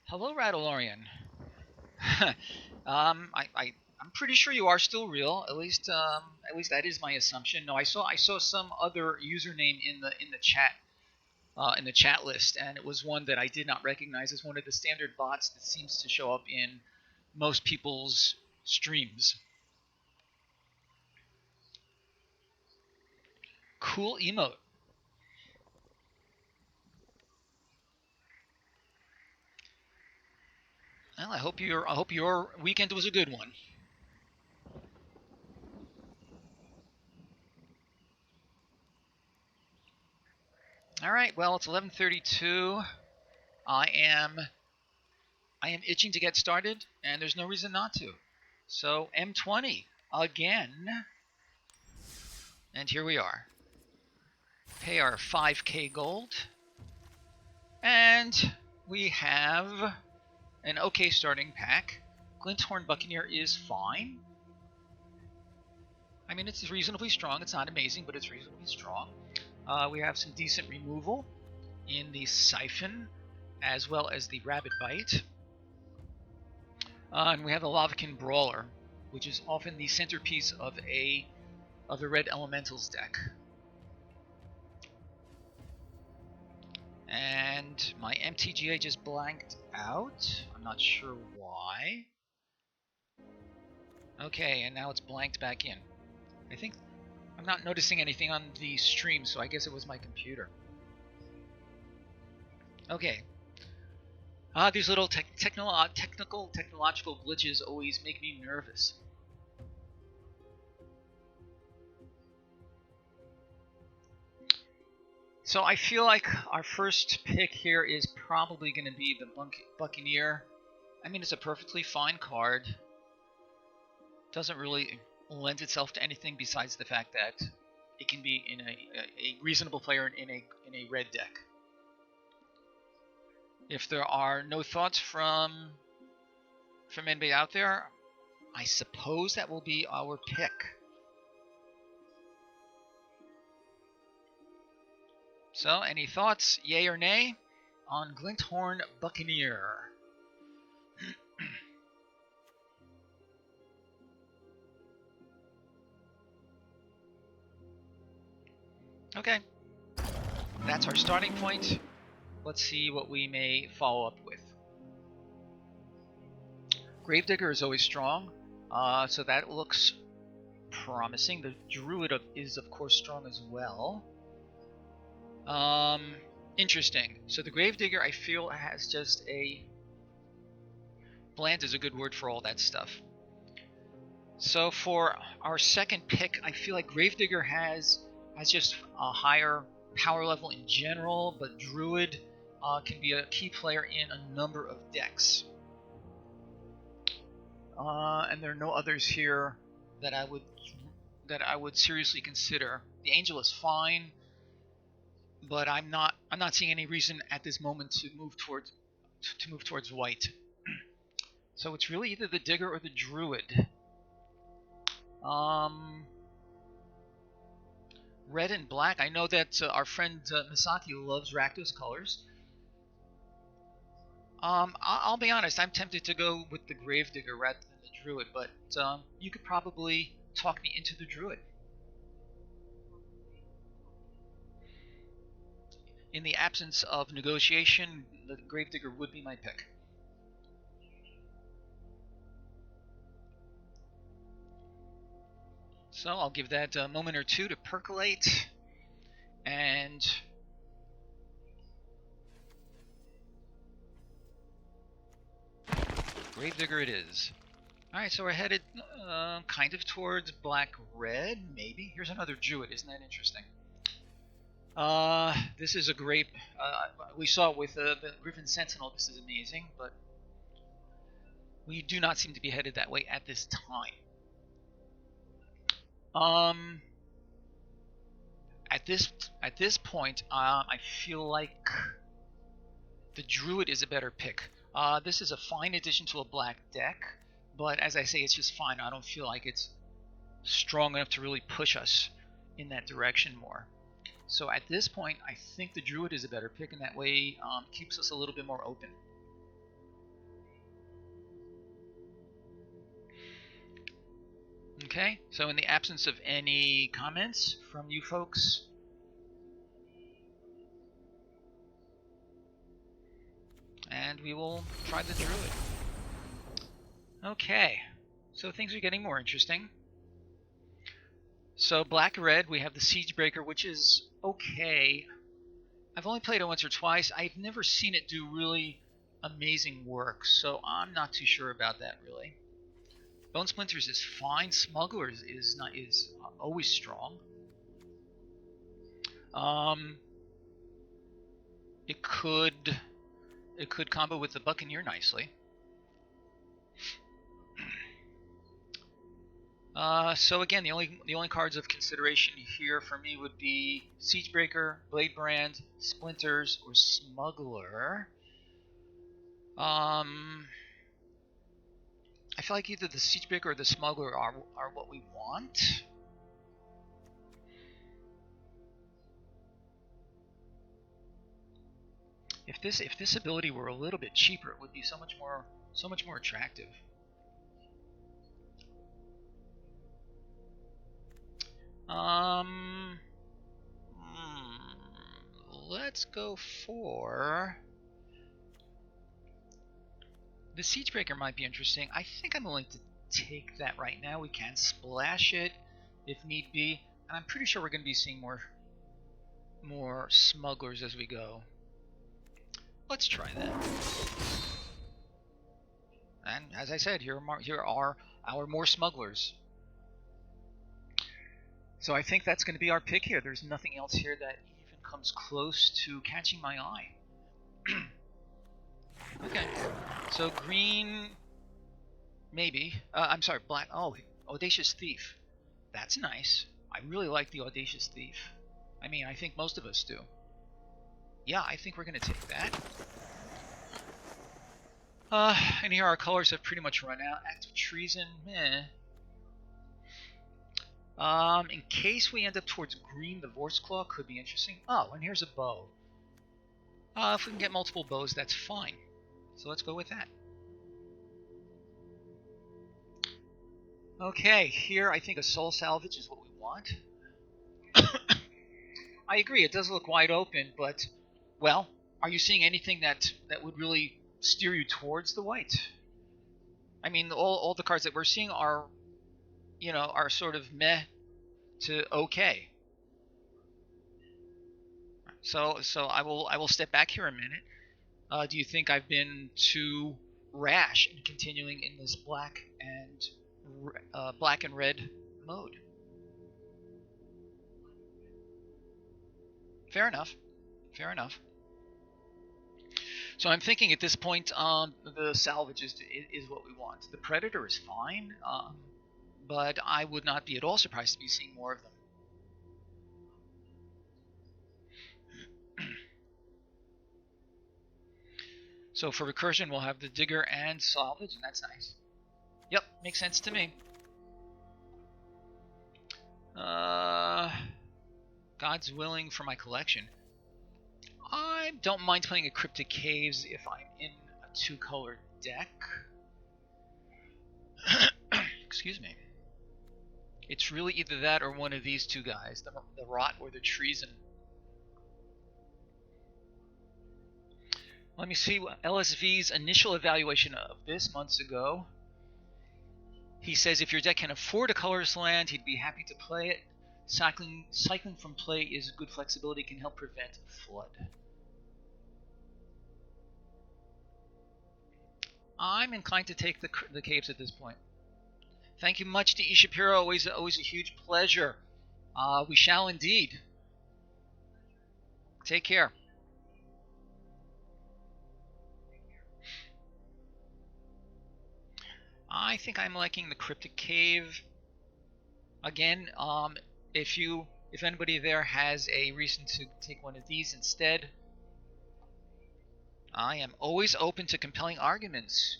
Hello, Radalorian. I'm pretty sure you are still real. At least that is my assumption. No, I saw some other username in the chat list, and it was one that I did not recognize as one of the standard bots that seems to show up in most people's streams. Cool emote. Well, I hope your weekend was a good one. All right. Well, it's 11:32. I am I am itching to get started, and there's no reason not to. So M20 again, and here we are. Pay our 5k gold, and we have an okay starting pack. Glinthorn Buccaneer is fine. I mean, it's reasonably strong. It's not amazing, but it's reasonably strong. We have some decent removal in the Siphon, as well as the Rabbit Bite. And we have the Lavakin Brawler, which is often the centerpiece of the Red Elementals deck. And my MTGA just blanked out. I'm not sure why. Okay, and now it's blanked back in. I think I'm not noticing anything on the stream, so I guess it was my computer. Okay. These little technological glitches always make me nervous. So I feel like our first pick here is probably going to be the Buccaneer. I mean, it's a perfectly fine card. Doesn't really lend itself to anything besides the fact that it can be in a reasonable player in a red deck. If there are no thoughts from anybody out there, I suppose that will be our pick. So, any thoughts, yay or nay, on Glinthorn Buccaneer? Okay, that's our starting point. Let's see what we may follow up with. Gravedigger is always strong, so that looks promising. The Druid is, of course, strong as well. Interesting. So the Gravedigger, I feel, has just a... Bland is a good word for all that stuff. So for our second pick, I feel like Gravedigger has just a higher power level in general, but Druid can be a key player in a number of decks. And there are no others here that I would seriously consider. The Angel is fine, but I'm not seeing any reason at this moment to move towards white. So it's really either the Digger or the Druid. Red and black. I know that our friend Misaki loves Rakdos colors. I'll be honest, I'm tempted to go with the Gravedigger rather than the Druid, but you could probably talk me into the Druid. In the absence of negotiation, the Gravedigger would be my pick. So I'll give that a moment or two to percolate, and Gravedigger it is. Alright, so we're headed kind of towards black-red, maybe? Here's another Druid, isn't that interesting? This is a great... we saw it with the Griffin Sentinel, this is amazing, but we do not seem to be headed that way at this time. At this point, I feel like the Druid is a better pick. This is a fine addition to a black deck, but as I say, it's just fine. I don't feel like it's strong enough to really push us in that direction more. So at this point, I think the Druid is a better pick, and that way keeps us a little bit more open. Okay, so in the absence of any comments from you folks, and we will try the druid. Okay, so things are getting more interesting. So black-red, we have the Siegebreaker, which is okay. I've only played it once or twice. I've never seen it do really amazing work, so I'm not too sure about that really. Bone Splinters is fine. Smugglers is always strong. It could combo with the Buccaneer nicely. So again, the only cards of consideration here for me would be Siegebreaker, Bladebrand, Splinters, or Smuggler. I feel like either the Siegebreaker or the Smuggler are what we want. If this ability were a little bit cheaper, it would be so much more attractive. Let's go for the Siegebreaker. Might be interesting. I think I'm willing to take that right now. We can splash it if need be, and I'm pretty sure we're going to be seeing more smugglers as we go. Let's try that. And as I said, here are our more smugglers. So I think that's going to be our pick here. There's nothing else here that even comes close to catching my eye. Okay, so green, maybe. I'm sorry, black. Oh, Audacious Thief. That's nice. I really like the Audacious Thief. I mean, I think most of us do. Yeah, I think we're going to take that. And here our colors have pretty much run out. Act of Treason, meh. In case we end up towards green, the Vorse Claw could be interesting. Oh, and here's a bow. If we can get multiple bows, that's fine. So let's go with that. Okay, here I think a Soul Salvage is what we want. I agree, it does look wide open, but, well, are you seeing anything that would really steer you towards the white? I mean, all the cards that we're seeing are, are sort of meh to okay. So I will step back here a minute. Do you think I've been too rash in continuing in this black and red mode? Fair enough. Fair enough. So I'm thinking at this point, the salvage is what we want. The Predator is fine, but I would not be at all surprised to be seeing more of them. So for recursion, we'll have the Digger and Salvage, and that's nice. Yep, makes sense to me. God's Willing for my collection. I don't mind playing a Cryptic Caves if I'm in a two-color deck. Excuse me. It's really either that or one of these two guys, the Rot or the Treason. Let me see LSV's initial evaluation of this months ago. He says if your deck can afford a colorless land, he'd be happy to play it. Cycling from play is good flexibility, can help prevent flood. I'm inclined to take the caves at this point. Thank you much to E. Shapiro. Always a huge pleasure. We shall indeed. Take care. I think I'm liking the Cryptic Cave. Again, if anybody there has a reason to take one of these instead, I am always open to compelling arguments.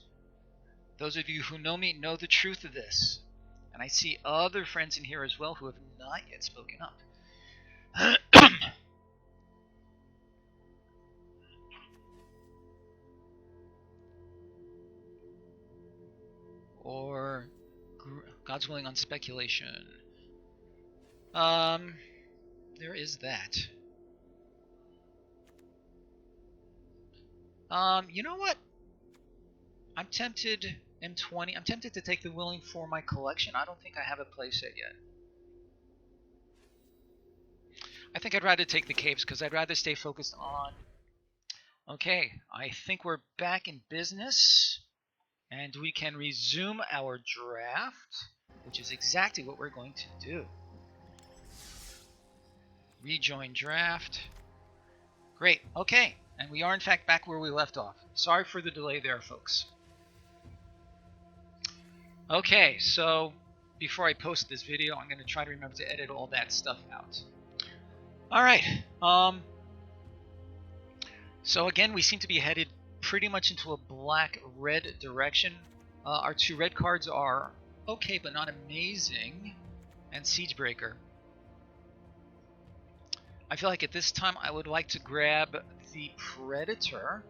Those of you who know me know the truth of this. And I see other friends in here as well who have not yet spoken up. Or God's willing on speculation. There is that. You know what? I'm tempted. M20. I'm tempted to take the willing for my collection. I don't think I have a playset yet. I think I'd rather take the caves because I'd rather stay focused on. Okay, I think we're back in business, and we can resume our draft, which is exactly what we're going to do. Rejoin draft. Great. Okay, and we are in fact back where we left off. Sorry for the delay there, folks. Okay, so before I post this video, I'm going to try to remember to edit all that stuff out. All right. So again, we seem to be headed pretty much into a black-red direction. Our two red cards are okay, but not amazing, and Siegebreaker. I feel like at this time I would like to grab the Predator.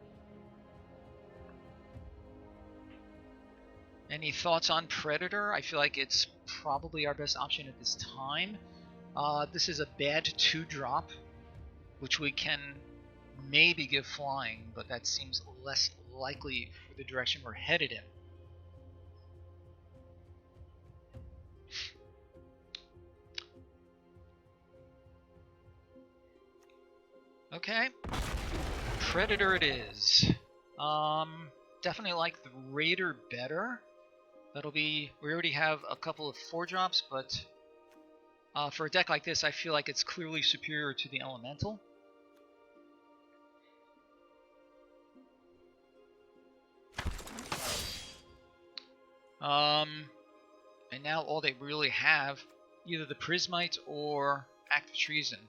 Any thoughts on Predator? I feel like it's probably our best option at this time. This is a bad 2-drop, which we can maybe give flying, but that seems less likely for the direction we're headed in. Okay, Predator it is. Definitely like the Raider better. We already have a couple of 4-drops, but for a deck like this, I feel like it's clearly superior to the Elemental. And now all they really have, either the Prismite or Act of Treason.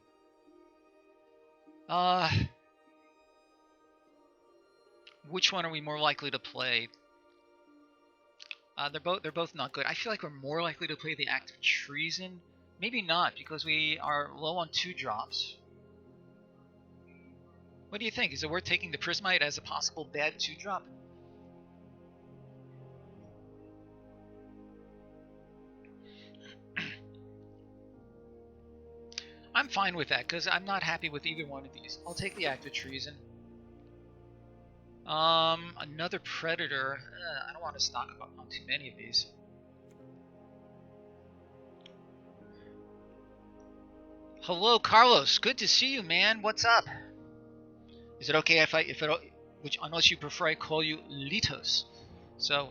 Which one are we more likely to play? They're both not good. I feel like we're more likely to play the Act of Treason. Maybe not, because we are low on 2-drops. What do you think? Is it worth taking the Prismite as a possible bad 2-drop? I'm fine with that, because I'm not happy with either one of these. I'll take the Act of Treason. Another Predator. I don't want to stock up on too many of these. Hello, Carlos. Good to see you, man. What's up? Is it okay unless you prefer I call you Litos? So,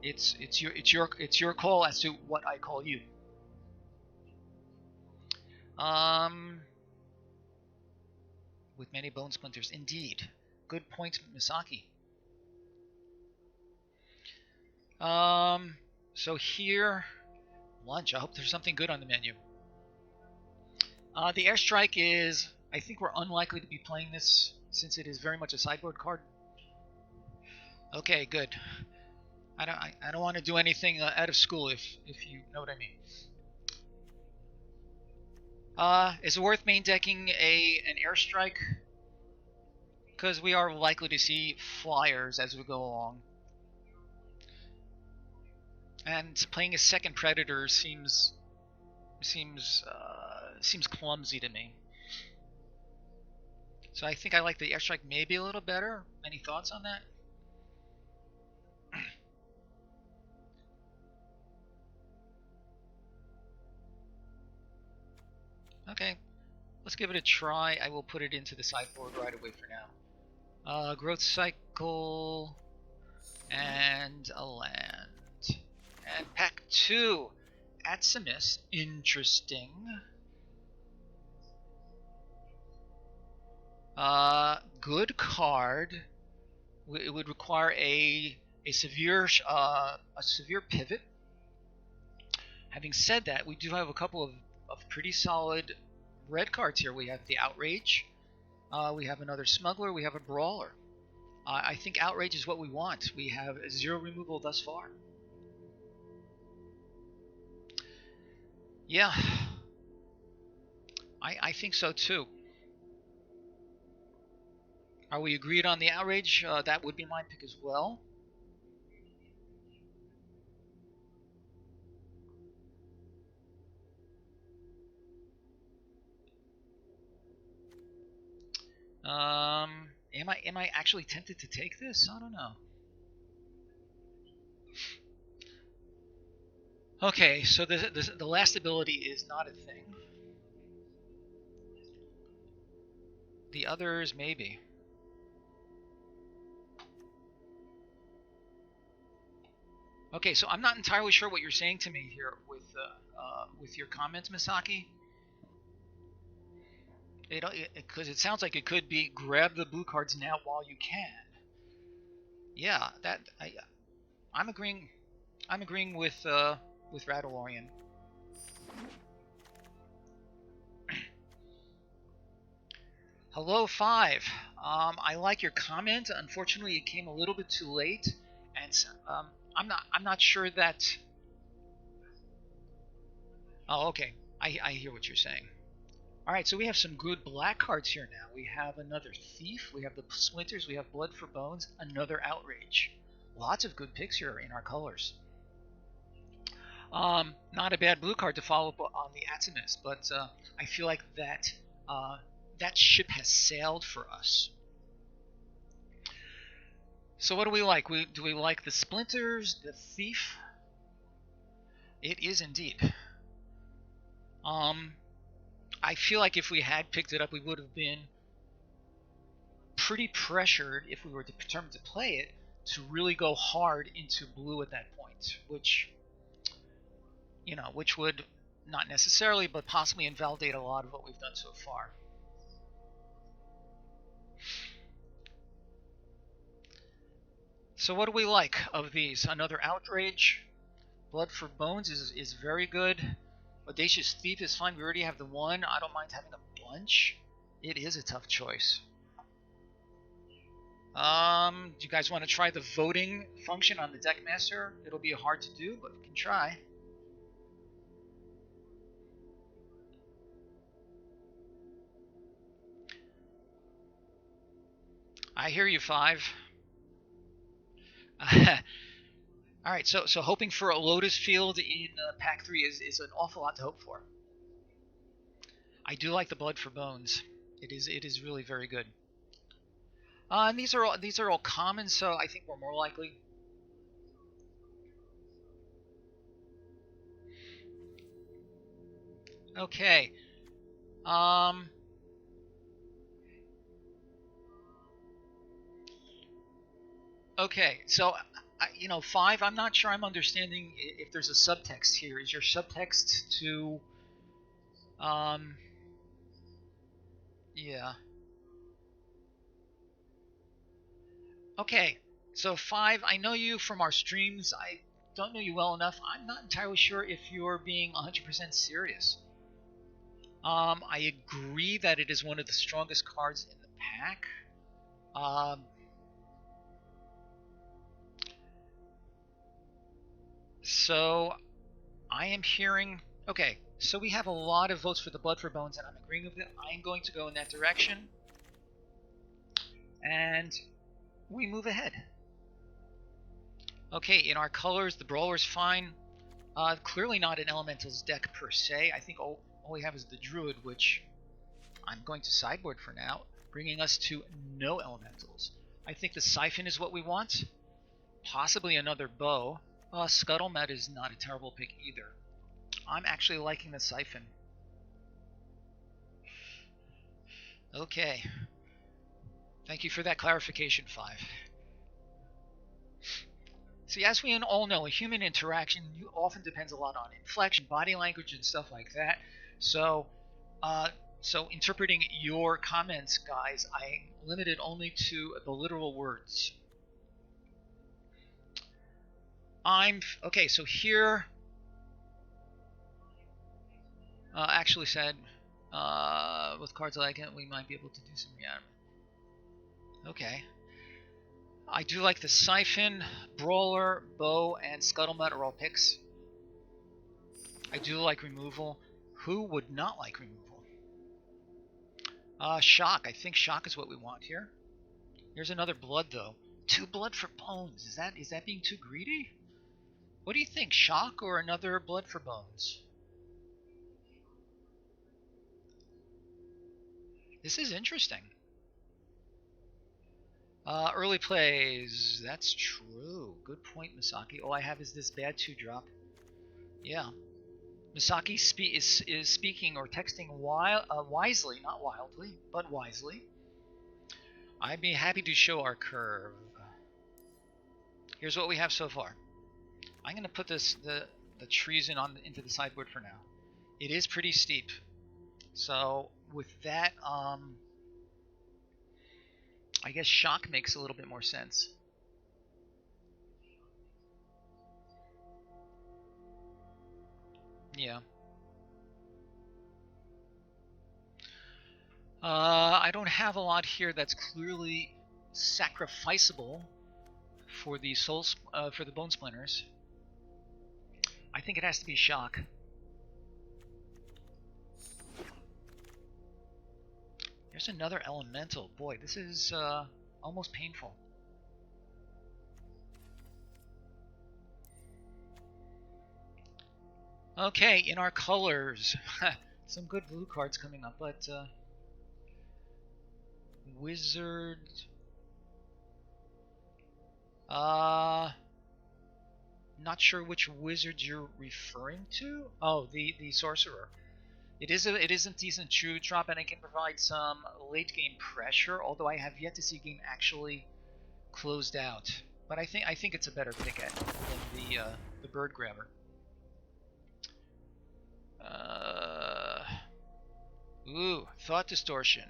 it's your call as to what I call you. With many bone splinters, indeed. Good point, Misaki. So here, lunch. I hope there's something good on the menu. The airstrike is, I think we're unlikely to be playing this since it is very much a sideboard card. Okay, good. I don't want to do anything out of school if you know what I mean. Is it worth main decking an airstrike? Because we are likely to see flyers as we go along. And playing a second Predator seems clumsy to me. So I think I like the airstrike maybe a little better. Any thoughts on that? Okay, let's give it a try. I will put it into the sideboard right away for now. Growth cycle and a land. And pack 2. Atsumis. Interesting. Good card. It would require a severe pivot. Having said that, we do have a couple of pretty solid red cards here. We have the Outrage. We have another Smuggler. We have a Brawler. I think Outrage is what we want. We have 0 removal thus far. Yeah, I think so too. Are we agreed on the Outrage? That would be my pick as well. Am I actually tempted to take this? I don't know. Okay, so the last ability is not a thing. The others, maybe. Okay, so I'm not entirely sure what you're saying to me here with your comments, Misaki. Because it sounds like it could be grab the blue cards now while you can. Yeah, I'm agreeing. I'm agreeing with Radalorian. Hello, 5. I like your comment. Unfortunately, it came a little bit too late, and I'm not sure that. Oh, okay. I hear what you're saying. All right, so we have some good black cards here now. We have another Thief. We have the Splinters. We have Blood for Bones. Another Outrage. Lots of good picks here in our colors. Not a bad blue card to follow up on the Atimus, but I feel like that ship has sailed for us. So what do we like? Do we like the Splinters, the Thief? It is indeed. I feel like if we had picked it up, we would have been pretty pressured if we were determined to play it to really go hard into blue at that point, which would not necessarily, but possibly invalidate a lot of what we've done so far. So what do we like of these? Another Outrage. Blood for Bones is very good. Audacious Thief is fine. We already have the one. I don't mind having a bunch. It is a tough choice. Do you guys want to try the voting function on the Deckmaster? It'll be hard to do, but we can try. I hear you, 5. All right, so hoping for a Lotus Field in Pack 3 is an awful lot to hope for. I do like the Blood for Bones. It is really very good. And these are all common, so I think we're more likely. Okay. Okay, so 5. I'm not sure I'm understanding if there's a subtext here. Is your subtext to, yeah. Okay, so 5. I know you from our streams. I don't know you well enough. I'm not entirely sure if you're being 100% serious. I agree that it is one of the strongest cards in the pack. So I am hearing. Okay, so we have a lot of votes for the Blood for Bones, and I'm agreeing with it. I'm going to go in that direction, and we move ahead. Okay, in our colors, the Brawler's fine. Clearly not an Elementals deck per se. I think all we have is the Druid, which I'm going to sideboard for now, bringing us to no Elementals. I think the Siphon is what we want. Possibly another Bow. Scuttlemat is not a terrible pick either. I'm actually liking the Siphon. Okay. Thank you for that clarification, 5. See, as we all know, a human interaction often depends a lot on inflection, body language, and stuff like that. So interpreting your comments, guys, I'm limited only to the literal words. Okay, so here actually said with cards like it, we might be able to do some reanimation. Okay. I do like the Siphon, Brawler, Bow, and Scuttlemat are all picks. I do like removal. Who would not like removal? Shock. I think Shock is what we want here. Here's another Blood, though. 2 Blood for Bones. Is that being too greedy? What do you think, Shock or another Blood for Bones? This is interesting. Early plays. That's true. Good point, Misaki. All I have is this bad 2-drop. Yeah. Misaki is speaking or texting wisely, not wildly, but wisely. I'd be happy to show our curve. Here's what we have so far. I'm going to put the trees into the sideboard for now. It is pretty steep. So with that, I guess shock makes a little bit more sense. Yeah. I don't have a lot here that's clearly sacrificable for the for the bone splinters. I think it has to be shock. There's another elemental. Boy, this is almost painful. Okay, in our colors, some good blue cards coming up, but wizard. Not sure which wizard you're referring to. Oh, the sorcerer. It is a decent true drop, and it can provide some late game pressure. Although I have yet to see a game actually closed out. But I think it's a better pick than the bird grabber. Ooh, thought distortion.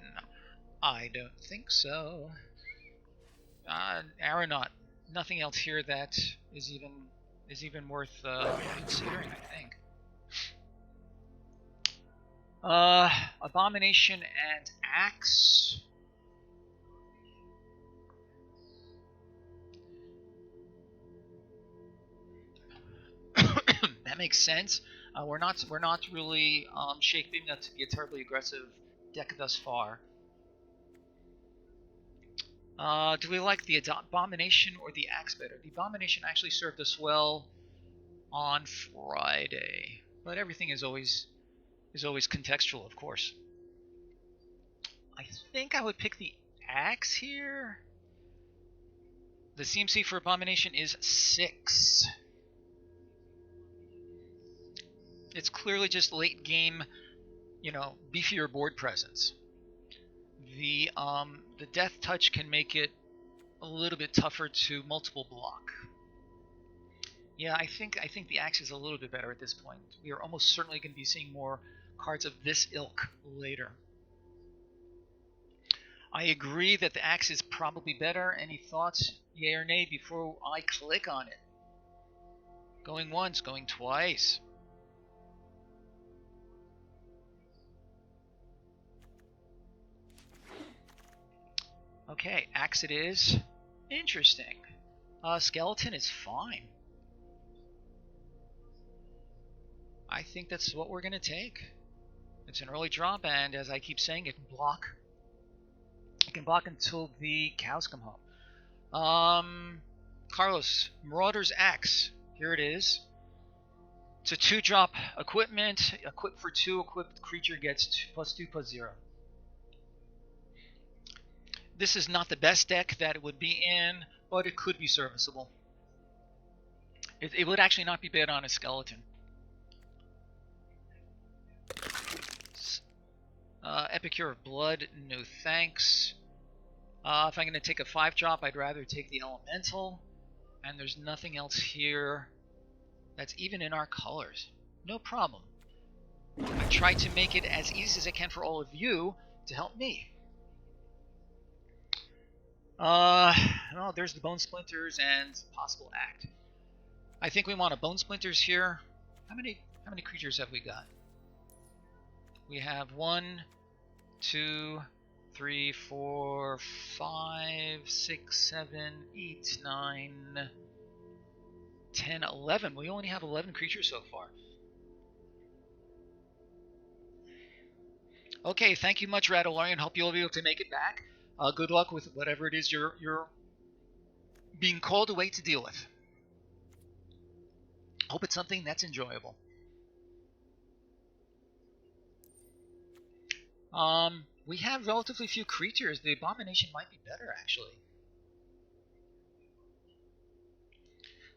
I don't think so. Aeronaut. Nothing else here that is even worth considering, I think. Abomination and Axe. That makes sense. We're not really shaping up to be a terribly aggressive deck thus far. Do we like the Abomination or the Axe better? The Abomination actually served us well on Friday, but everything is always contextual, of course. I think I would pick the Axe here. The CMC for Abomination is 6. It's clearly just late game, beefier board presence. The Death Touch can make it a little bit tougher to multiple block. Yeah, I think the Axe is a little bit better at this point. We are almost certainly going to be seeing more cards of this ilk later. I agree that the Axe is probably better. Any thoughts, yay or nay, before I click on it? Going once, going twice. Okay, Axe it is. Interesting. Skeleton is fine. I think that's what we're going to take. It's an early drop, and as I keep saying, it can block. It can block until the cows come home. Carlos, Marauder's Axe. Here it is. It's a 2-drop equipment. Equip for 2. Equipped creature gets +2/+0. This is not the best deck that it would be in, but it could be serviceable. It would actually not be bad on a skeleton. Epicure of Blood, no thanks. If I'm going to take a 5-drop, I'd rather take the Elemental. And there's nothing else here that's even in our colors. No problem. I try to make it as easy as I can for all of you to help me. Well, there's the Bone Splinters and possible Act. I think we want a Bone Splinters here. How many creatures have we got? We have 1, 2, 3, 4, 5, 6, 7, 8, 9, 10, 11. We only have 11 creatures so far. Okay, thank you much, Radolarian. Hope you'll be able to make it back. Good luck with whatever it is you're being called away to deal with. Hope it's something that's enjoyable. We have relatively few creatures. The Abomination might be better, actually.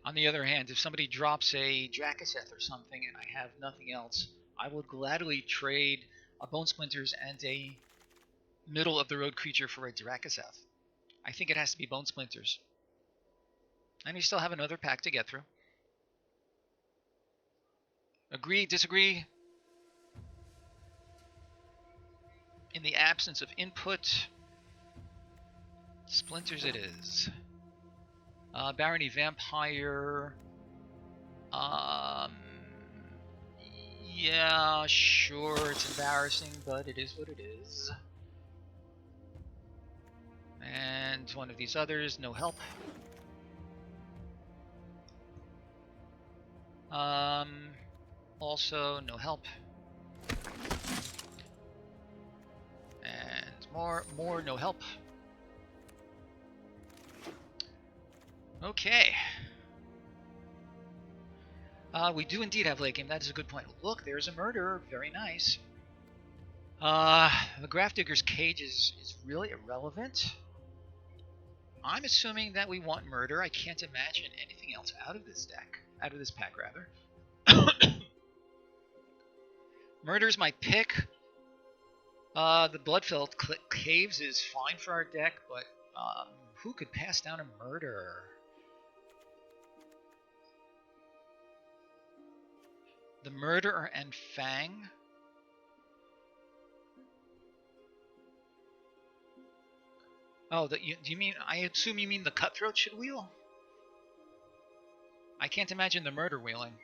On the other hand, if somebody drops a Drakaseth or something and I have nothing else, I would gladly trade a Bone Splinters and a middle-of-the-road creature for a Drakaseth. I think it has to be Bone Splinters. And you still have another pack to get through. Agree, disagree? In the absence of input, Splinters it is. Barony Vampire. Yeah, sure, it's embarrassing, but it is what it is. And one of these others, no help. Also, no help. And more, no help. Okay. We do indeed have late game. That is a good point. Look, there's a murder. Very nice. The Grafdigger's Cage is really irrelevant. I'm assuming that we want murder. I can't imagine anything else out of this deck. Out of this pack, rather. Murder's my pick. The Bloodfilled Caves is fine for our deck, but who could pass down a murder? The Murderer and Fang. Oh, do you mean? I assume you mean the Cutthroat should wheel? I can't imagine the Murder wheeling.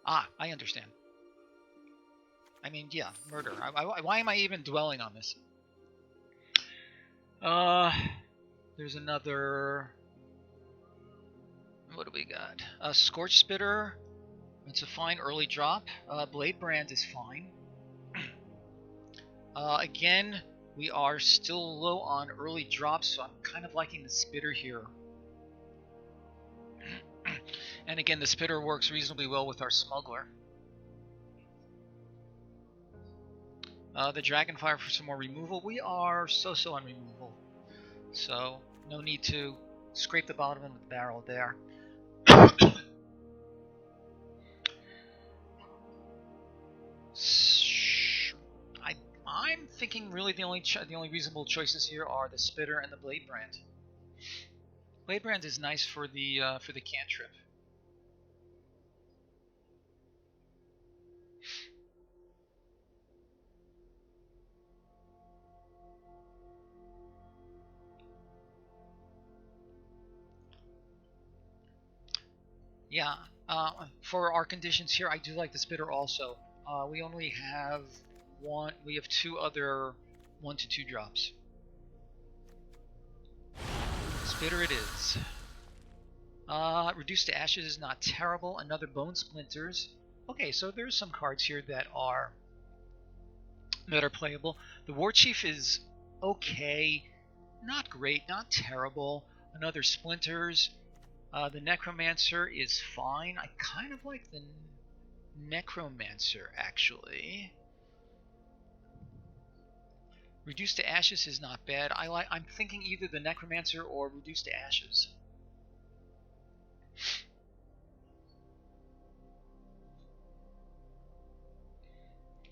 Ah, I understand. I mean, yeah, murder. Why am I even dwelling on this? There's another. What do we got? Scorch Spitter. It's a fine early drop. Blade Brand is fine. Again, we are still low on early drops, so I'm kind of liking the Spitter here. And again, the Spitter works reasonably well with our Smuggler. The Dragonfire for some more removal. We are so-so on removal, so no need to scrape the bottom of the barrel there. I'm thinking really the only reasonable choices here are the Spitter and the Blade Brand. Blade Brand is nice for the cantrip. Yeah, for our conditions here, I do like the Spitter also. We only have one. We have two other 1/2 drops. Spitter it is. Reduced to Ashes is not terrible. Another Bone Splinters. Okay, so there's some cards here that are playable. The War Chief is okay, not great, not terrible. Another Splinters. The Necromancer is fine. I kind of like the Necromancer, actually. Reduced to Ashes is not bad. I'm thinking either the Necromancer or Reduced to Ashes.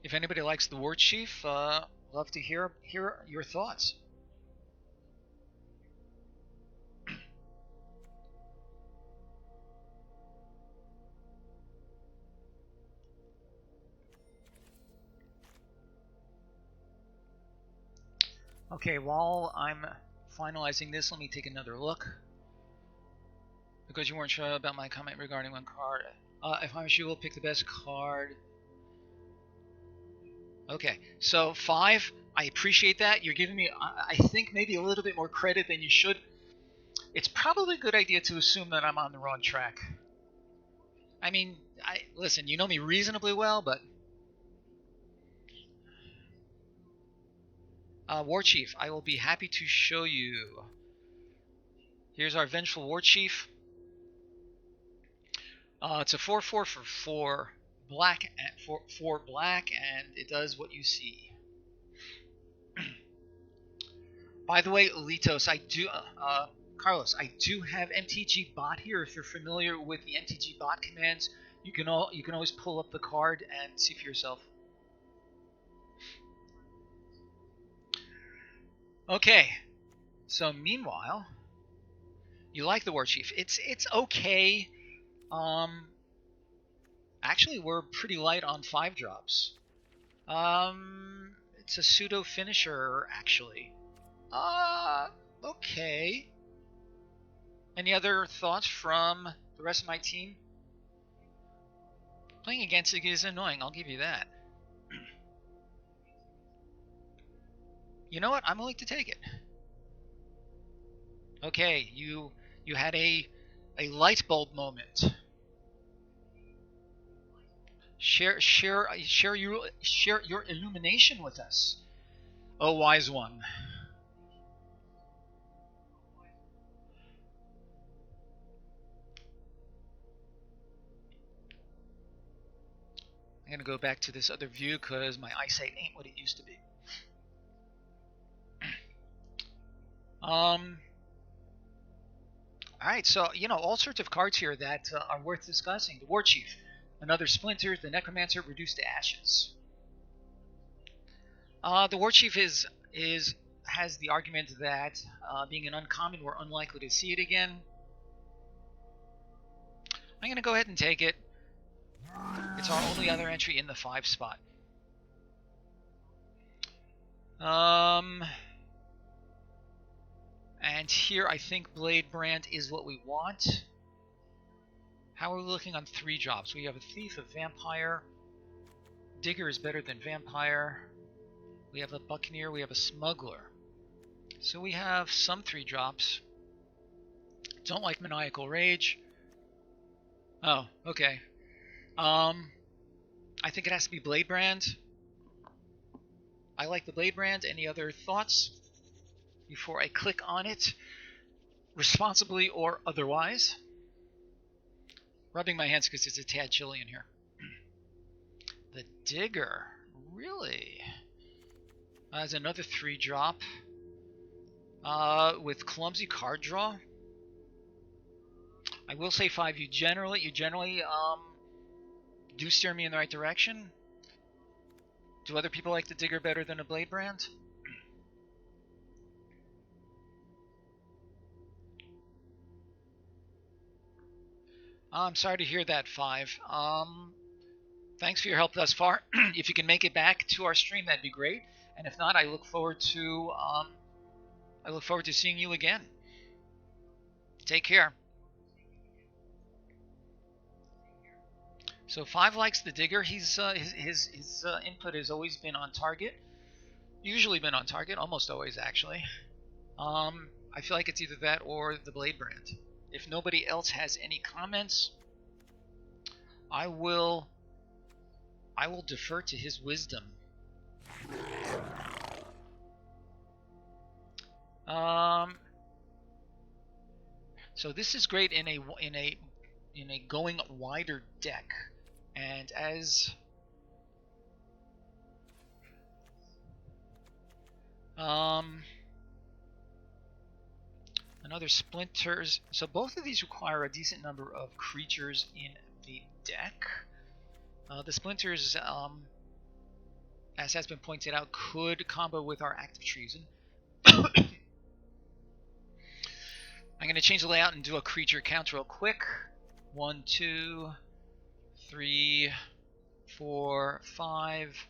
If anybody likes the War Chief, love to hear your thoughts. Okay, while I'm finalizing this, let me take another look. Because you weren't sure about my comment regarding one card. If I was you, will pick the best card. Okay, so 5. I appreciate that. You're giving me, I think, maybe a little bit more credit than you should. It's probably a good idea to assume that I'm on the wrong track. I mean, listen, you know me reasonably well, but... War Chief, I will be happy to show you. Here's our Vengeful War Chief. It's a 4/4 for 4 black, and 4 black, and it does what you see. By the way, Litos, Carlos, I do have MTG bot here. If you're familiar with the MTG bot commands, you can always pull up the card and see for yourself. Okay, so meanwhile, you like the War Chief. It's okay. Actually, we're pretty light on 5-drops. It's a pseudo finisher, actually. Okay. Any other thoughts from the rest of my team? Playing against it is annoying, I'll give you that. You know what? I'm willing to take it. Okay, you had a light bulb moment. Share your illumination with us, oh wise one. I'm gonna go back to this other view because my eyesight ain't what it used to be. Alright, so, all sorts of cards here that are worth discussing. The War Chief, another Splinter, the Necromancer, reduced to ashes. The War Chief has the argument that being an uncommon, we're unlikely to see it again. I'm going to go ahead and take it. It's our only other entry in the 5 spot. And here I think Blade Brand is what we want. How are we looking on 3-drops? We have a Thief, a Vampire. Digger is better than Vampire. We have a Buccaneer, we have a Smuggler. So we have some 3-drops. Don't like Maniacal Rage. Oh, okay. I think it has to be Blade Brand. I like the Blade Brand. Any other thoughts before I click on it, responsibly or otherwise? Rubbing my hands because it's a tad chilly in here. The Digger, really? As another 3-drop with clumsy card draw. I will say 5. You generally do steer me in the right direction. Do other people like the Digger better than a Blade Brand? I'm sorry to hear that, 5. Thanks for your help thus far. If you can make it back to our stream, that'd be great. And if not, I look forward to seeing you again. Take care. So 5 likes the Digger. His input has always been on target. Usually been on target, almost always actually. I feel like it's either that or the Blade Brand. If nobody else has any comments, I will defer to his wisdom. So this is great in a going wider deck, and as another Splinters. So both of these require a decent number of creatures in the deck. The Splinters, as has been pointed out, could combo with our Act of Treason. I'm going to change the layout and do a creature count real quick. 1, 2, 3, 4, 5,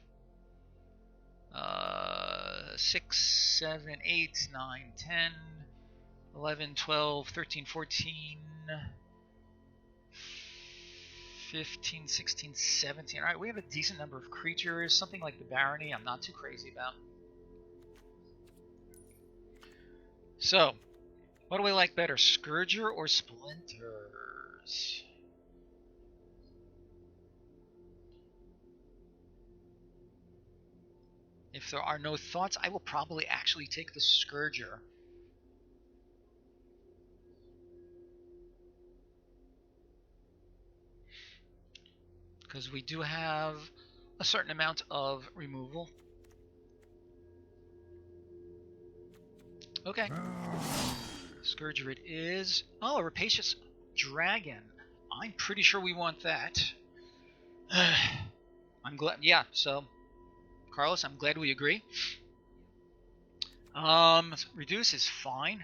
6, 7, 8, 9, 10, 11, 12, 13, 14, 15, 16, 17. Alright, we have a decent number of creatures. Something like the Barony I'm not too crazy about. So, what do I like better, Scourger or Splinters? If there are no thoughts, I will probably actually take the Scourger. Because we do have a certain amount of removal. Okay. Scourger it is. Oh, a rapacious dragon. I'm pretty sure we want that. I'm glad. Yeah, so, Carlos, I'm glad we agree. Reduce is fine.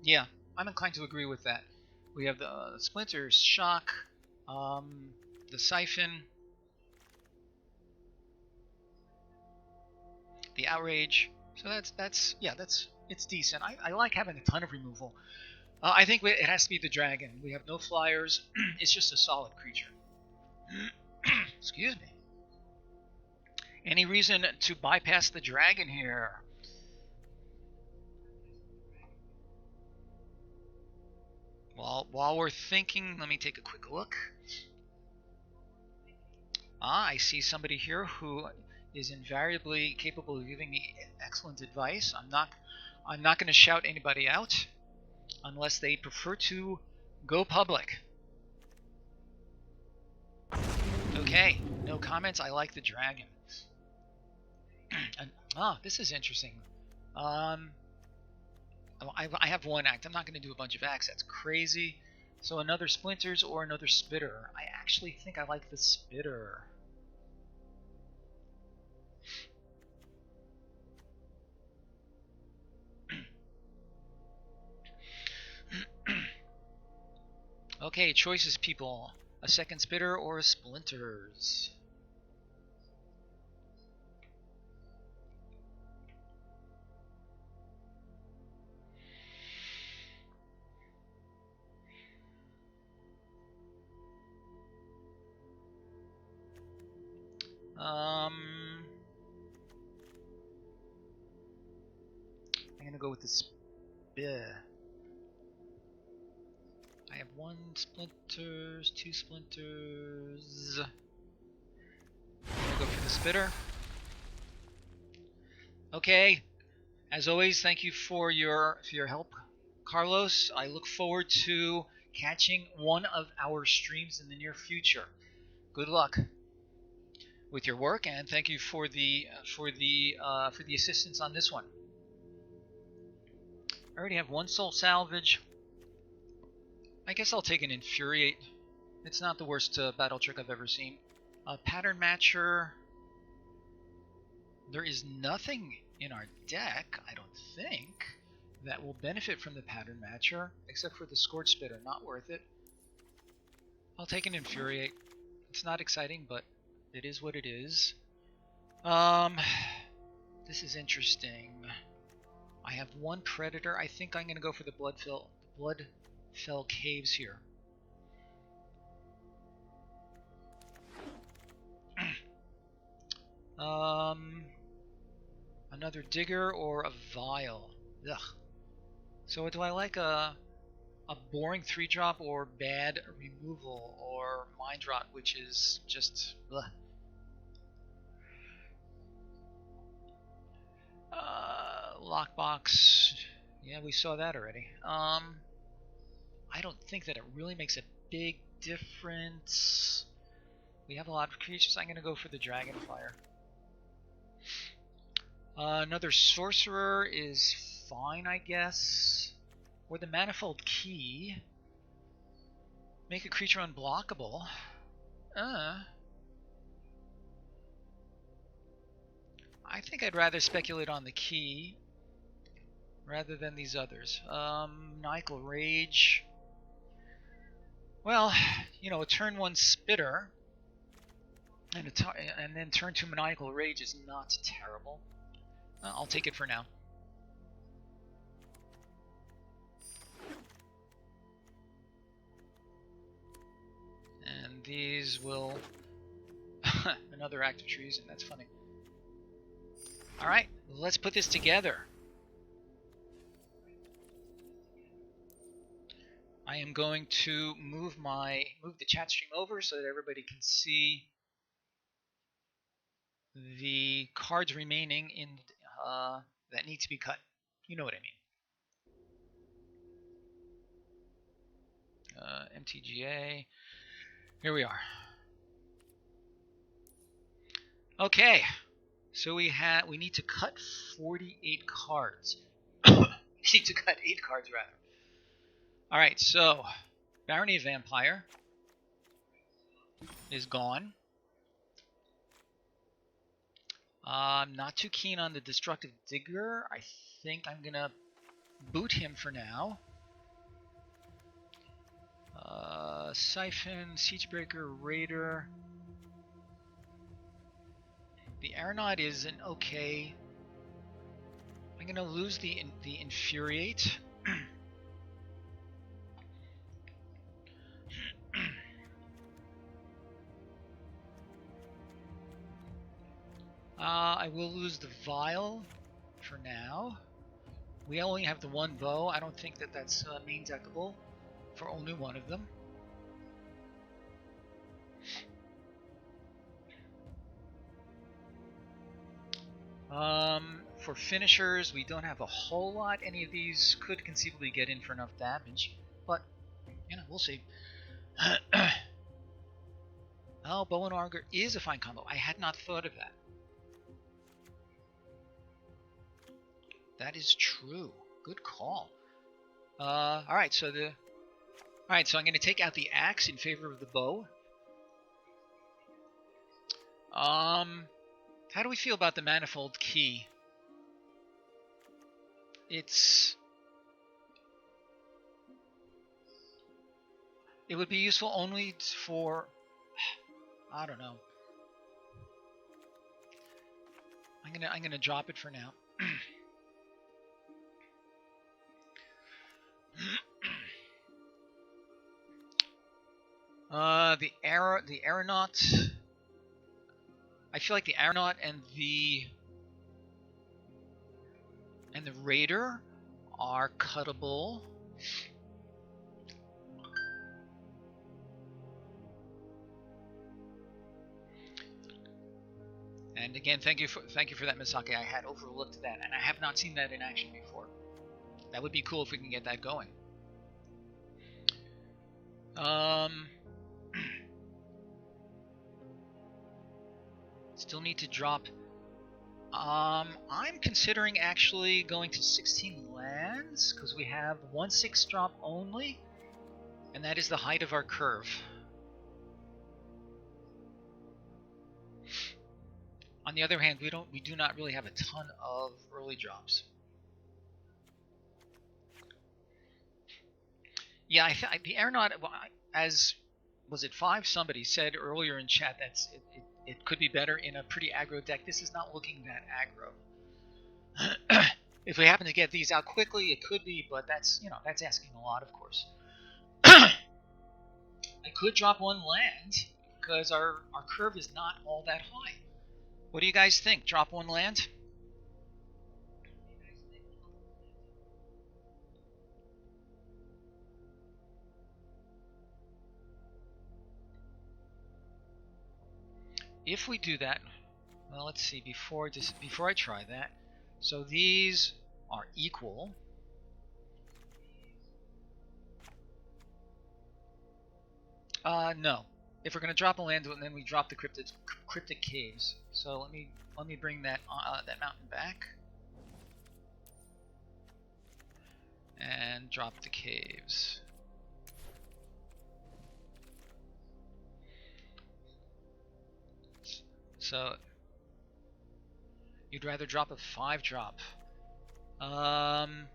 Yeah, I'm inclined to agree with that. We have the splinters, shock, the siphon, the outrage. So that's it's decent. I like having a ton of removal. I think it has to be the dragon. We have no flyers. It's just a solid creature. Excuse me. Any reason to bypass the dragon here? Well, while we're thinking, let me take a quick look. I see somebody here who is invariably capable of giving me excellent advice. I'm not going to shout anybody out unless they prefer to go public. Okay, no comments. I like the dragon. This is interesting. I have one act. I'm not going to do a bunch of acts. That's crazy. So another splinters or another spitter. I actually think I like the spitter. Okay, choices, people. A second spitter or splinters? I'm gonna go with the spitter. I have one splinters, two splinters. I'm gonna go for the spitter. Okay, as always, thank you for your help, Carlos. I look forward to catching one of our streams in the near future. Good luck with your work, and thank you for the assistance on this one. I already have one soul salvage. I guess I'll take an infuriate. It's not the worst battle trick I've ever seen. Pattern matcher. There is nothing in our deck, I don't think, that will benefit from the pattern matcher, except for the scorch spitter. Not worth it. I'll take an infuriate. It's not exciting, but it is what it is. This is interesting. I have one predator. I think I'm gonna go for the Bloodfell Caves here. Another digger or a vial. Ugh. So do I like a boring 3-drop or bad removal or mind rot, which is just ugh. Lockbox. Yeah, we saw that already. I don't think that it really makes a big difference. We have a lot of creatures. I'm gonna go for the Dragonfire. Another sorcerer is fine, I guess. Or the Manifold Key. Make a creature unblockable. I think I'd rather speculate on the key rather than these others. Maniacal Rage. Well, you know, a turn 1 spitter and then turn 2 Maniacal Rage is not terrible. I'll take it for now. And these will... another active treason, that's funny. Alright, let's put this together. I am going to move the chat stream over so that everybody can see the cards remaining in that need to be cut. You know what I mean. MTGA. Here we are. Okay, so we need to cut 48 cards. need to cut 8 cards rather. Alright, so Barony of Vampire is gone. I'm not too keen on the Destructive Digger. I think I'm gonna boot him for now. Siphon, Siegebreaker, Raider. The Aeronaut is an okay. I'm gonna lose the Infuriate. I will lose the Vial for now. We only have the one bow. I don't think that that's main deckable for only one of them. For finishers, we don't have a whole lot. Any of these could conceivably get in for enough damage, but you know, we'll see. Oh, Bow and Augur is a fine combo. I had not thought of that. That is true. Good call. Alright, so I'm gonna take out the axe in favor of the bow. How do we feel about the Manifold Key? It would be useful only for, I don't know. I'm gonna drop it for now. The Aeronaut. I feel like the Aeronaut and the Raider are cuttable. And again, thank you for that, Misaki. I had overlooked that, and I have not seen that in action before. That would be cool if we can get that going. Still need to drop. I'm considering actually going to 16 lands because we have 1/6 drop only, and that is the height of our curve. On the other hand, we do not really have a ton of early drops. Yeah, the Aeronaut, as was it 5? Somebody said earlier in chat that it could be better in a pretty aggro deck. This is not looking that aggro. If we happen to get these out quickly, it could be, but that's asking a lot, of course. I could drop 1 land because our curve is not all that high. What do you guys think? Drop 1 land? If we do that, well, let's see, before I try that. So these are equal. No. If we're going to drop a land, then we drop the cryptic caves. So let me bring that mountain back. And drop the caves. So you'd rather drop a 5-drop. Alright,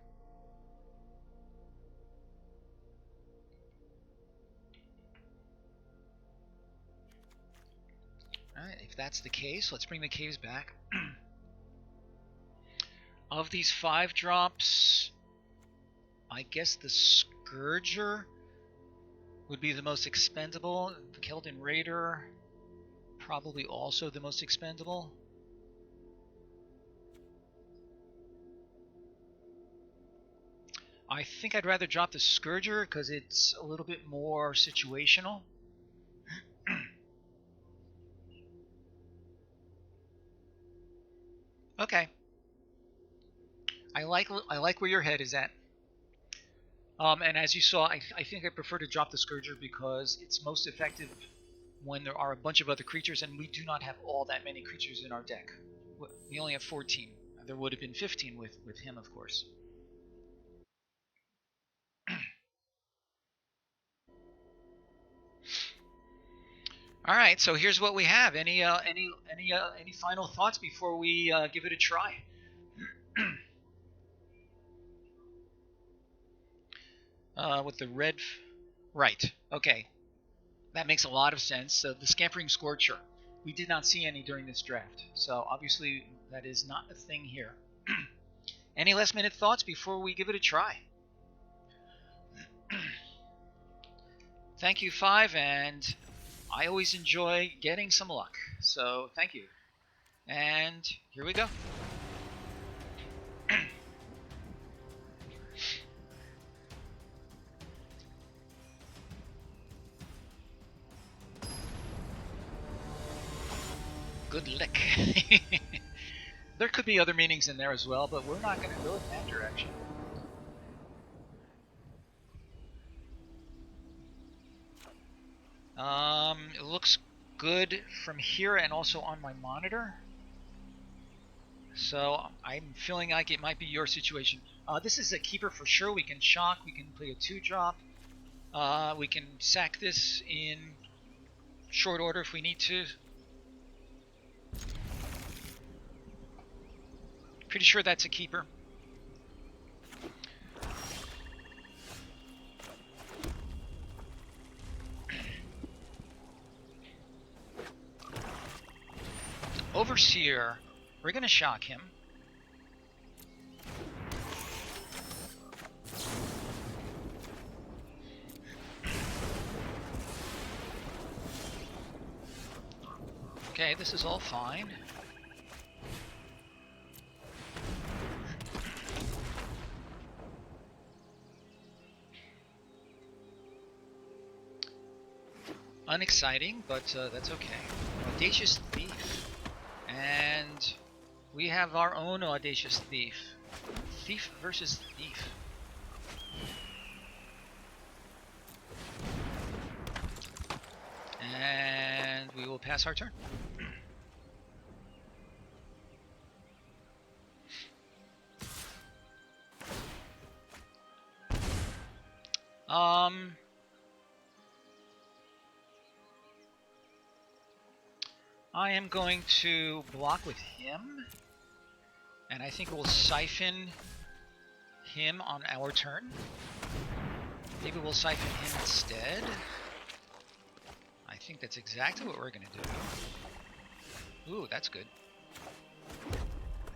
if that's the case, let's bring the caves back. Of these 5-drops, I guess the Scourger would be the most expendable. The Keldon Raider, probably also the most expendable. I think I'd rather drop the Scourger because it's a little bit more situational. Okay. I like where your head is at. And as you saw, I think I prefer to drop the Scourger because it's most effective when there are a bunch of other creatures, and we do not have all that many creatures in our deck. We only have 14. There would have been 15 with him, of course. All right, so here's what we have. Any final thoughts before we give it a try? With the red, right? Okay, that makes a lot of sense. So the Scampering Scorcher, we did not see any during this draft, so obviously that is not a thing here. Any last minute thoughts before we give it a try? Thank you, Five, and I always enjoy getting some luck, so thank you. And here we go. Good luck. There could be other meanings in there as well, but we're not going to go in that direction. It looks good from here and also on my monitor. So I'm feeling like it might be your situation. This is a keeper for sure. We can shock. We can play a 2-drop. We can sack this in short order if we need to. Pretty sure that's a keeper. Overseer, we're going to shock him. Okay, this is all fine. Unexciting, but that's okay. Audacious Thief. And we have our own Audacious Thief. Thief versus Thief. And we will pass our turn. I am going to block with him, and I think we'll siphon him on our turn. Maybe we'll siphon him instead. I think that's exactly what we're gonna do. Ooh, that's good.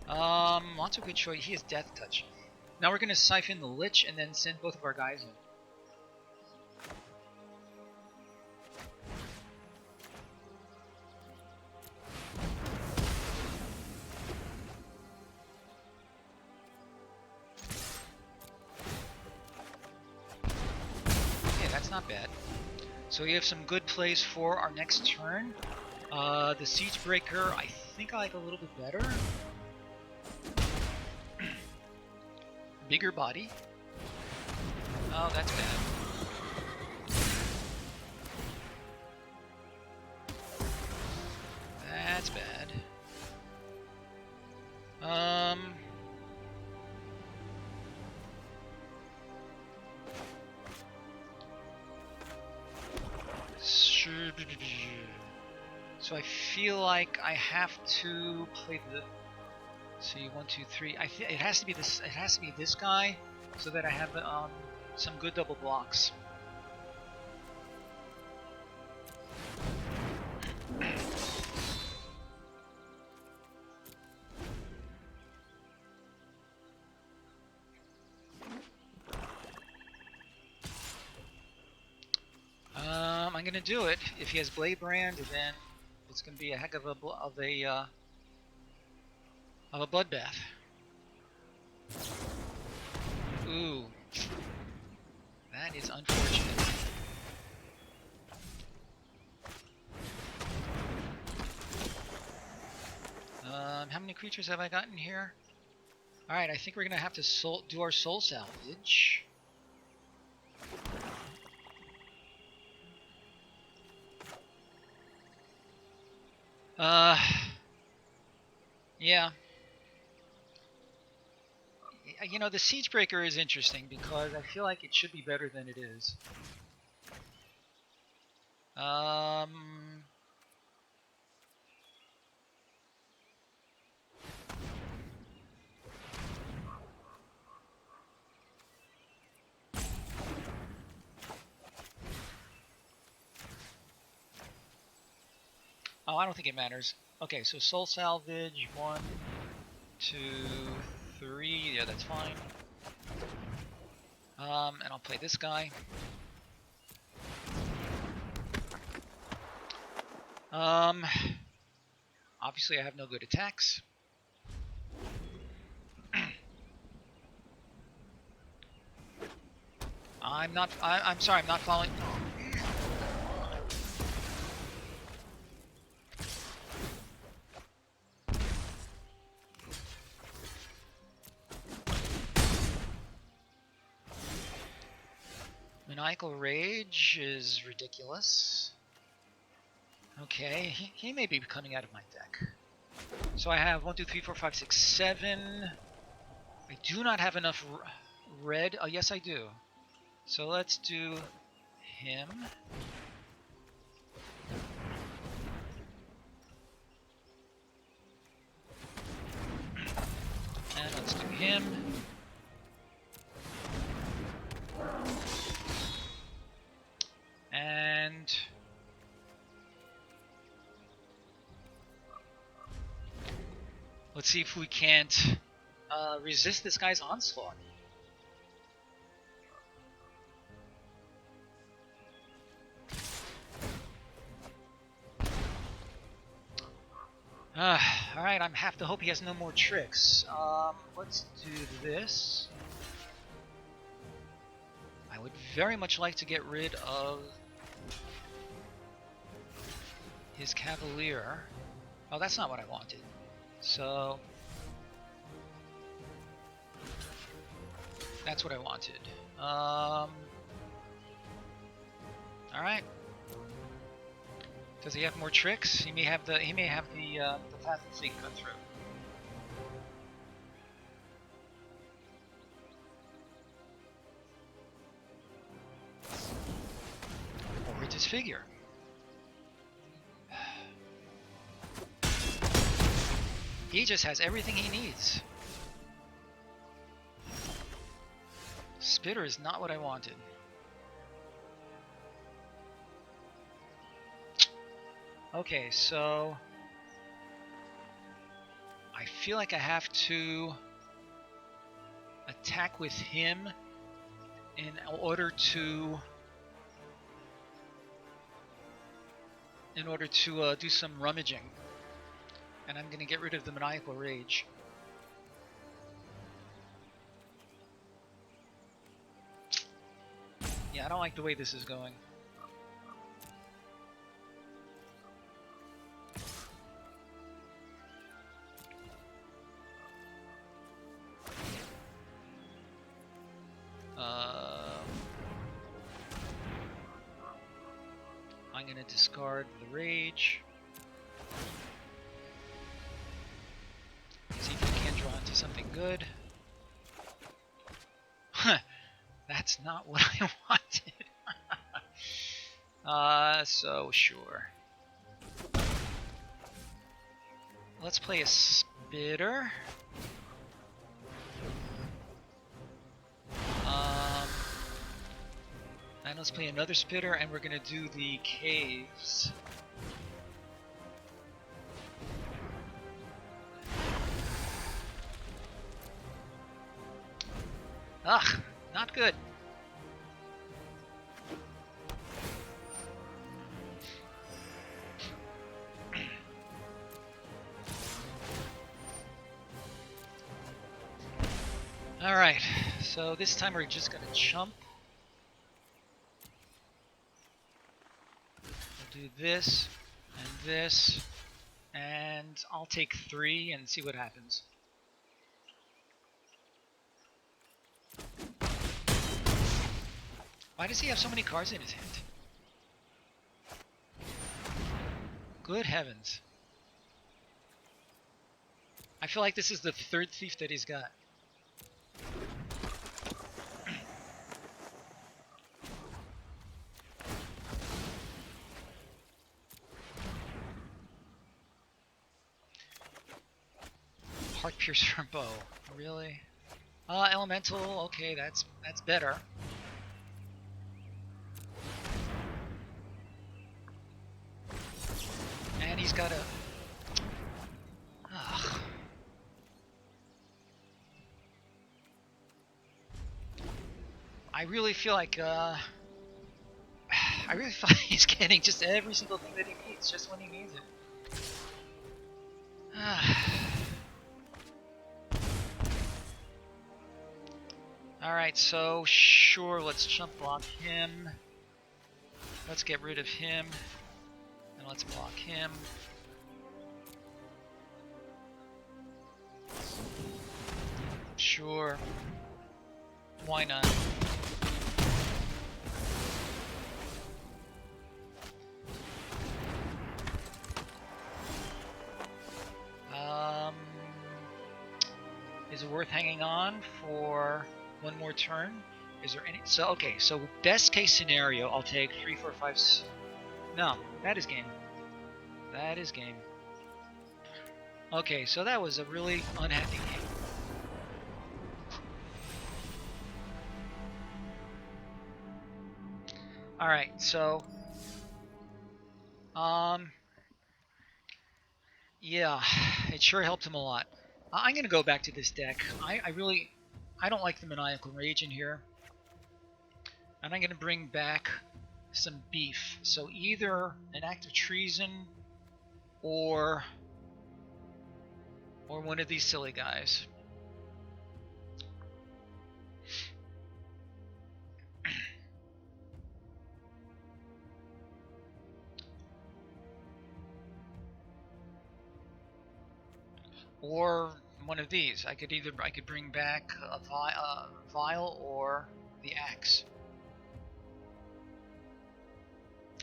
Lots of good choice. He has Death Touch. Now we're gonna siphon the Lich and then send both of our guys in. Not bad. So we have some good plays for our next turn. The Siegebreaker, I think I like a little bit better. Bigger body. Oh, that's bad. That's bad. So I feel like I have to play the. See, 1, 2, 3. I think it has to be this. It has to be this guy, so that I have some good double blocks. I'm gonna do it. If he has Blade Brand, then it's gonna be a heck of a bloodbath. Ooh, that is unfortunate. How many creatures have I gotten here? All right, I think we're gonna have to do our soul salvage. Yeah. You know, the Siegebreaker is interesting because I feel like it should be better than it is. Oh, I don't think it matters. Okay, so soul salvage, 1, 2, 3. Yeah, that's fine. And I'll play this guy. Obviously I have no good attacks. I'm sorry, I'm not following. Maniacal Rage is ridiculous. Okay, he may be coming out of my deck. So I have 1, 2, 3, 4, 5, 6, 7. I do not have enough red. Oh, yes, I do. So let's do him. And let's do him. And let's see if we can't resist this guy's onslaught. Alright, I have to hope he has no more tricks. Let's do this. I would very much like to get rid of his Cavalier. Oh, that's not what I wanted. So that's what I wanted. Alright. Does he have more tricks? He may have the Path of Fleet cut through. Or it's his figure. He just has everything he needs. Spitter is not what I wanted. Okay, so I feel like I have to attack with him in order to do some rummaging, and I'm gonna get rid of the Maniacal Rage. Yeah, I don't like the way this is going. I'm going to discard the Rage. See if we can draw into something good. Huh, that's not what I wanted. So sure. Let's play a Spitter. And let's play another Spitter, and we're gonna do the Caves. Ugh, not good. Alright, so this time we're just gonna chump. We'll do this, and I'll take 3 and see what happens. Why does he have so many cards in his hand? Good heavens. I feel like this is the 3rd thief that he's got. Heart Piercer bow, really? Elemental, okay, that's better. And he's got a... Ugh. I really feel like, I really feel like he's getting just every single thing that he needs, just when he needs it. Alright, so sure, let's jump block him. Let's get rid of him. And let's block him. Sure. Why not? Is it worth hanging on for one more turn? Is there any? So okay, so best case scenario, I'll take 3, 4, 5. No, that is game. That is game. Okay, so that was a really unhappy game. All right, so yeah, it sure helped him a lot. I'm gonna go back to this deck. I don't like the Maniacal Rage in here, and I'm gonna bring back some beef. So either an act of treason, or one of these silly guys. Or one of these. I could bring back a vial or the axe.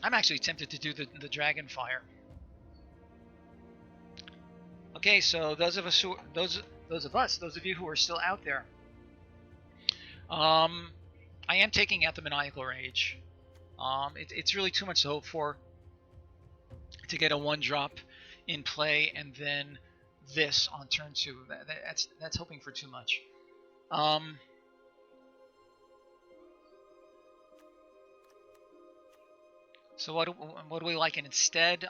I'm actually tempted to do the dragon fire. Okay, so those of you who are still out there, I am taking out the Maniacal Rage. It's really too much to hope for to get a 1-drop in play and then this on turn 2. That's hoping for too much. So what do we like? And instead,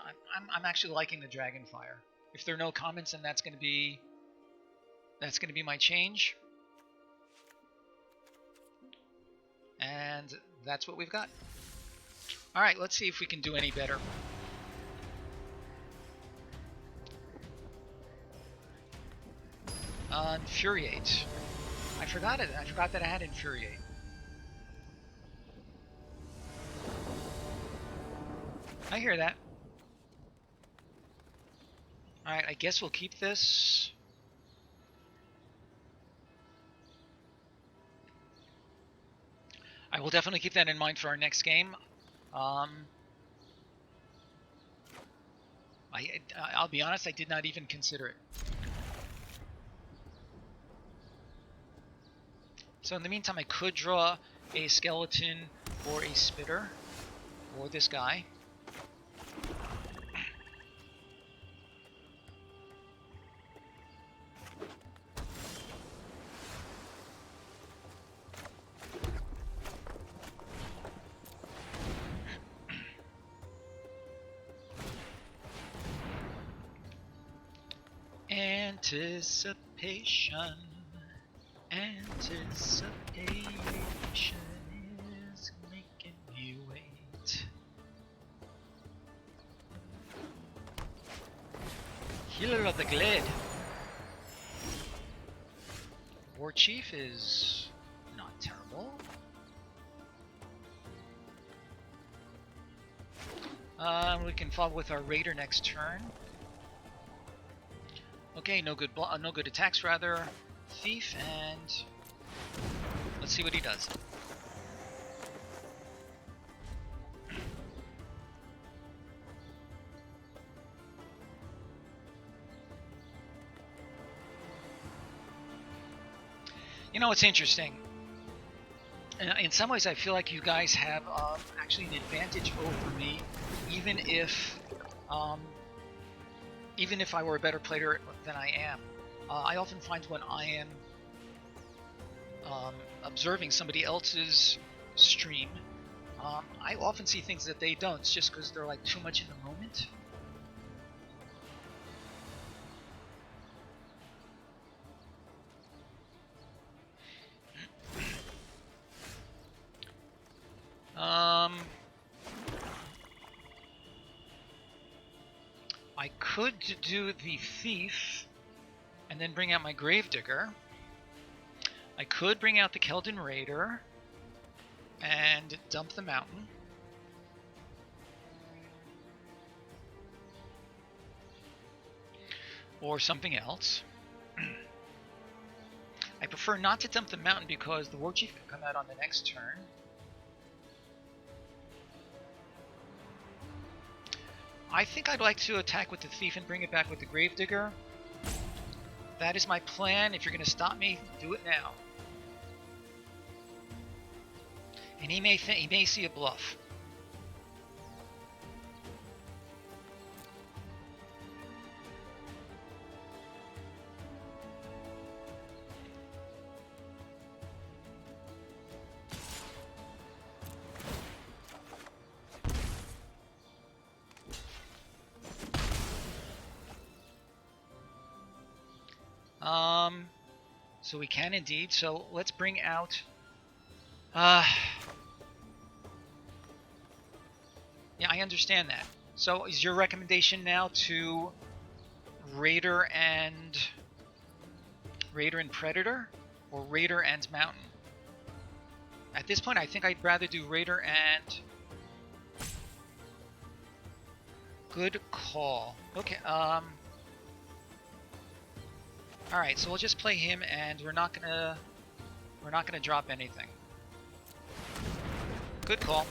I'm actually liking the Dragon Fire. If there are no comments, then that's gonna be my change. And that's what we've got. All right, let's see if we can do any better. Infuriate. I forgot it. I forgot that I had Infuriate. I hear that. Alright, I guess we'll keep this. I will definitely keep that in mind for our next game. I'll be honest, I did not even consider it. So in the meantime, I could draw a skeleton or a spitter or this guy. Anticipation. Anticipation is making me wait. Healer of the Glade. War Chief is not terrible. We can follow with our Raider next turn. Okay, no good attacks rather. Thief, and let's see what he does. You know, it's interesting. In some ways, I feel like you guys have actually an advantage over me, even if I were a better player than I am. I often find when I am observing somebody else's stream, I often see things that they don't. It's just because they're like too much in the moment. I could do the thief and then bring out my gravedigger. I could bring out the Keldon Raider and dump the mountain. Or something else. I prefer not to dump the mountain because the war chief can come out on the next turn. I think I'd like to attack with the thief and bring it back with the gravedigger. That is my plan. If you're going to stop me, do it now. And he may see a bluff. So we can indeed. So let's bring out. Yeah, I understand that. So is your recommendation now to Raider and Predator, or Raider and Mountain? At this point, I think I'd rather do Raider and. Good call. Okay. All right, so we'll just play him, and we're not gonna drop anything. Good call.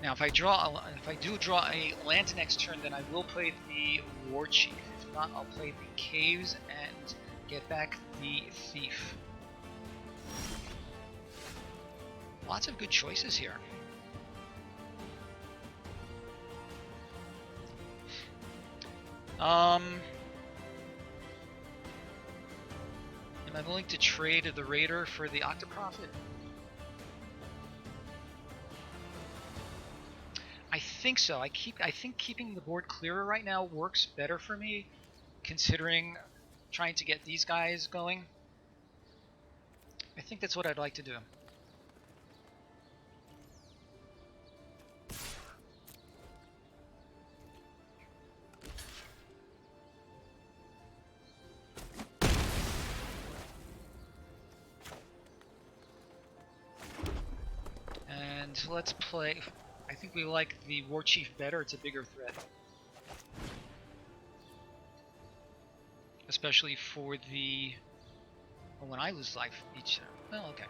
Now, if I do draw a land next turn, then I will play the War Chief. If not, I'll play the Caves and get back the Thief. Lots of good choices here. Am I willing to trade the Raider for the Octoprophet? I think so. I think keeping the board clearer right now works better for me, considering trying to get these guys going. I think that's what I'd like to do. And let's play. I think we like the War Chief better. It's a bigger threat. Especially for the... Well, when I lose life each time. Well, okay.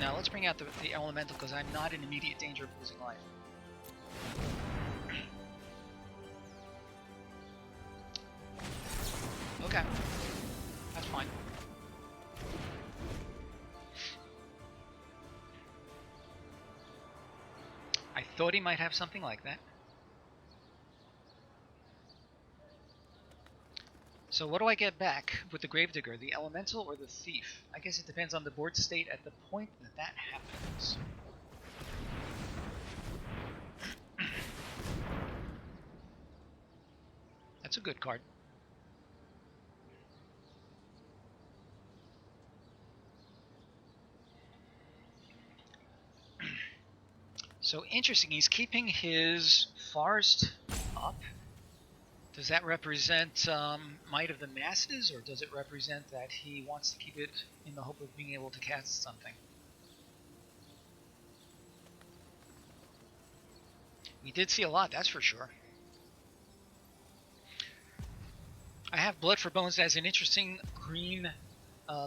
Now let's bring out the Elemental, because I'm not in immediate danger of losing life. Okay, that's fine. I thought he might have something like that. So what do I get back with the Gravedigger, the Elemental or the Thief? I guess it depends on the board state at the point that that happens. That's a good card. So interesting, he's keeping his Forest up. Does that represent Might of the Masses, or does it represent that he wants to keep it in the hope of being able to cast something? We did see a lot, that's for sure. I have Blood for Bones as an interesting green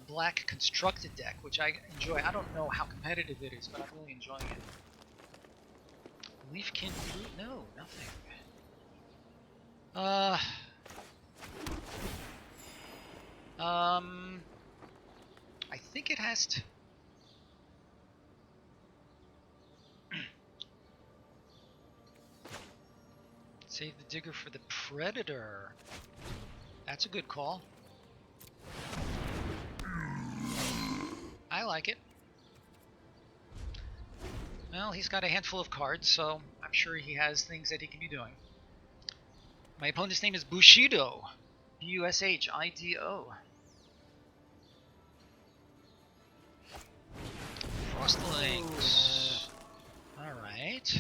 black constructed deck, which I enjoy. I don't know how competitive it is, but I'm really enjoying it. Leafkin fruit? No, nothing. I think it has to... Save the Digger for the Predator. That's a good call. I like it. Well, he's got a handful of cards, so I'm sure he has things that he can be doing. My opponent's name is Bushido. Bushido. Frostlings. Alright.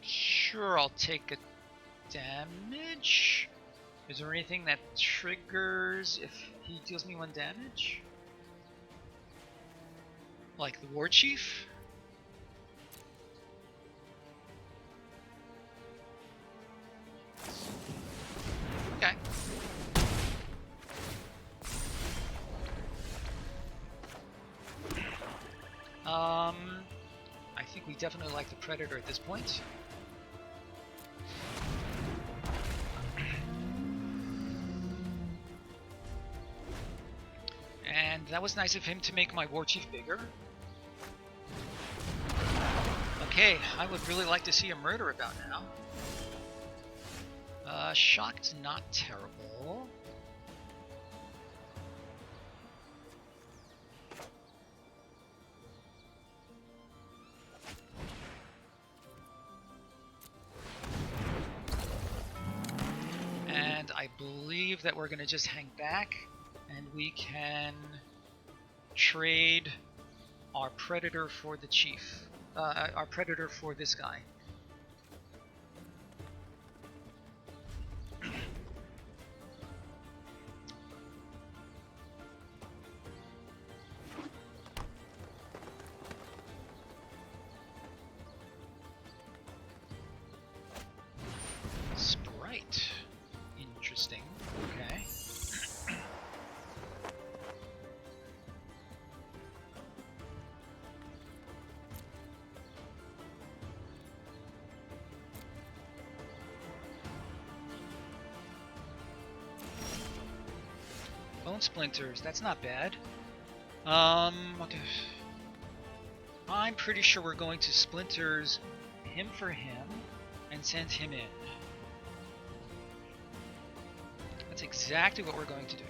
Sure, I'll take a damage. Is there anything that triggers if he deals me 1 damage? Like the War Chief? Okay. I think we definitely like the Predator at this point. And that was nice of him to make my War Chief bigger. Okay, I would really like to see a murder about now. Shock's not terrible. And I believe that we're going to just hang back and we can trade our Predator for the Chief. Our Predator for this guy. Sprite. Interesting. Okay. Bone splinters, that's not bad. Okay. I'm pretty sure we're going to splinters him for him and send him in. That's exactly what we're going to do.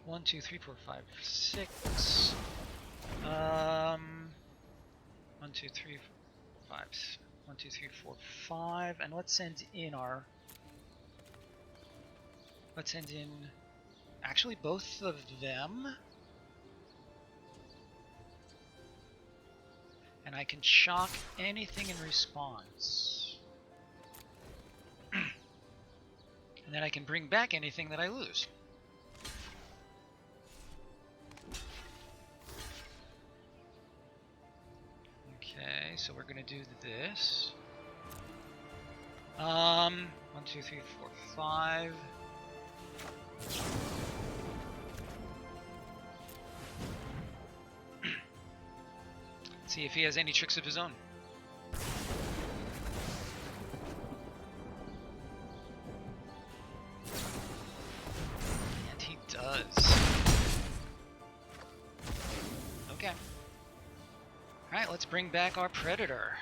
One, two, three, four, five, six. 1, 2, 3, 5. 1, 2, 3, 4, 5. And let's send in our. Let's send in. Actually, both of them. And I can shock anything in response. And then I can bring back anything that I lose. Okay, so we're gonna do this. 1, 2, 3, 4, 5. See if he has any tricks of his own. And he does. Okay. Alright, let's bring back our Predator.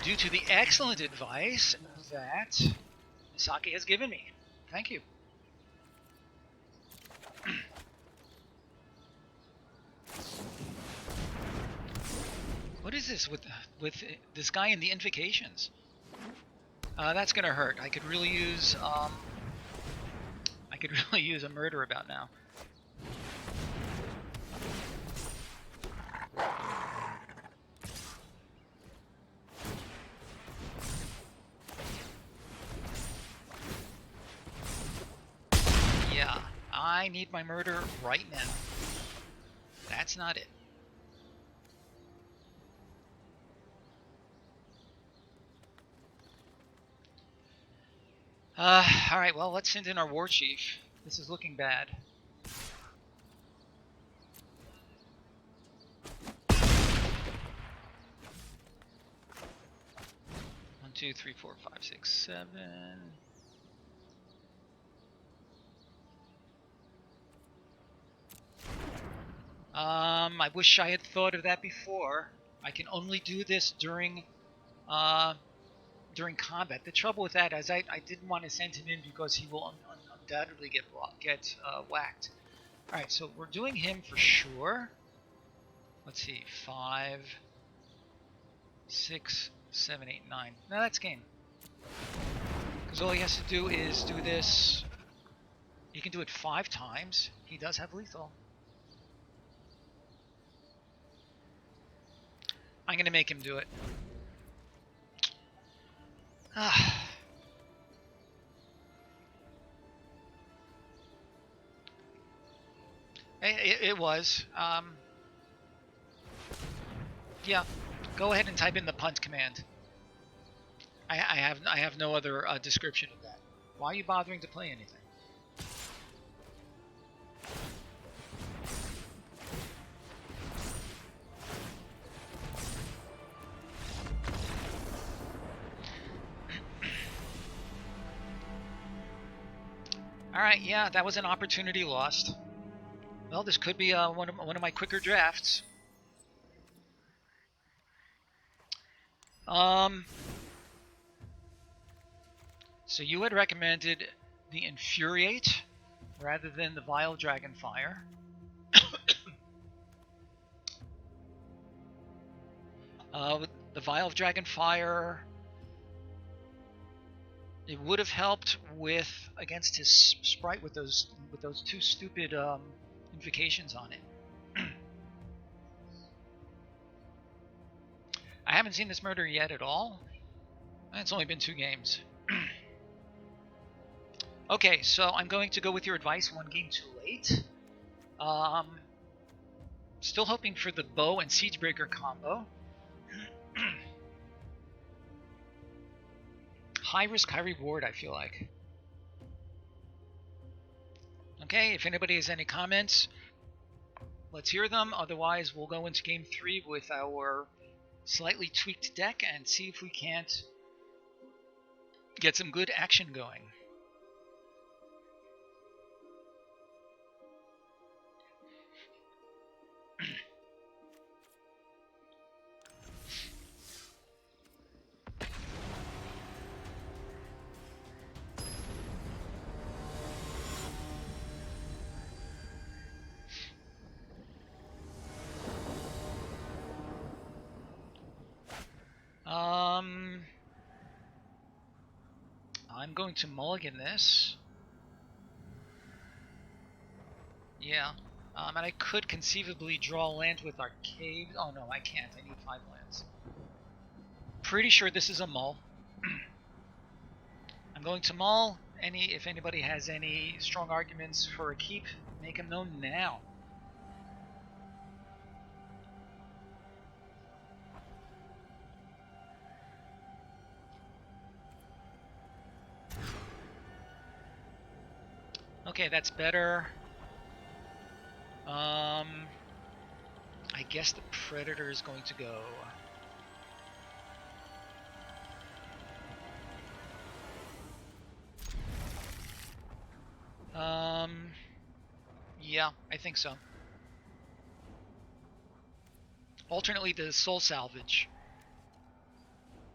Due to the excellent advice that Misaki has given me. Thank you. What is this with this guy in the invocations? That's gonna hurt. I could really use a murder about now. Yeah, I need my murder right now. That's not it. Alright, well, let's send in our War Chief. This is looking bad. One, two, three, four, five, six, 7. I wish I had thought of that before. I can only do this during combat. The trouble with that is I didn't want to send him in because he will undoubtedly get whacked. Alright, so we're doing him for sure. Let's see, 5, 6, 7, 8, 9. No, that's game. Because all he has to do is do this. He can do it 5 times. He does have lethal. I'm going to make him do it. It was. Yeah, go ahead and type in the punt command. I have no other description of that. Why are you bothering to play anything? Alright, yeah, that was an opportunity lost. Well, this could be one of my quicker drafts. So you had recommended the Infuriate rather than the Vile Dragonfire. The Vile Dragonfire, it would have helped with against his sprite with those 2 stupid invocations on it. I haven't seen this murder yet at all. It's only been 2 games. Okay, so I'm going to go with your advice, 1 game too late. Still hoping for the bow and Siegebreaker combo. High risk, high reward, I feel like. Okay, if anybody has any comments, let's hear them. Otherwise, we'll go into game 3 with our slightly tweaked deck and see if we can't get some good action going. I'm going to mulligan this. Yeah. And I could conceivably draw land with Arcade. Oh no, I can't. I need 5 lands. Pretty sure this is a mull. I'm going to mull. If anybody has any strong arguments for a keep, make them known now. Okay, that's better. I guess the Predator is going to go. Yeah, I think so. Alternately, the Soul Salvage.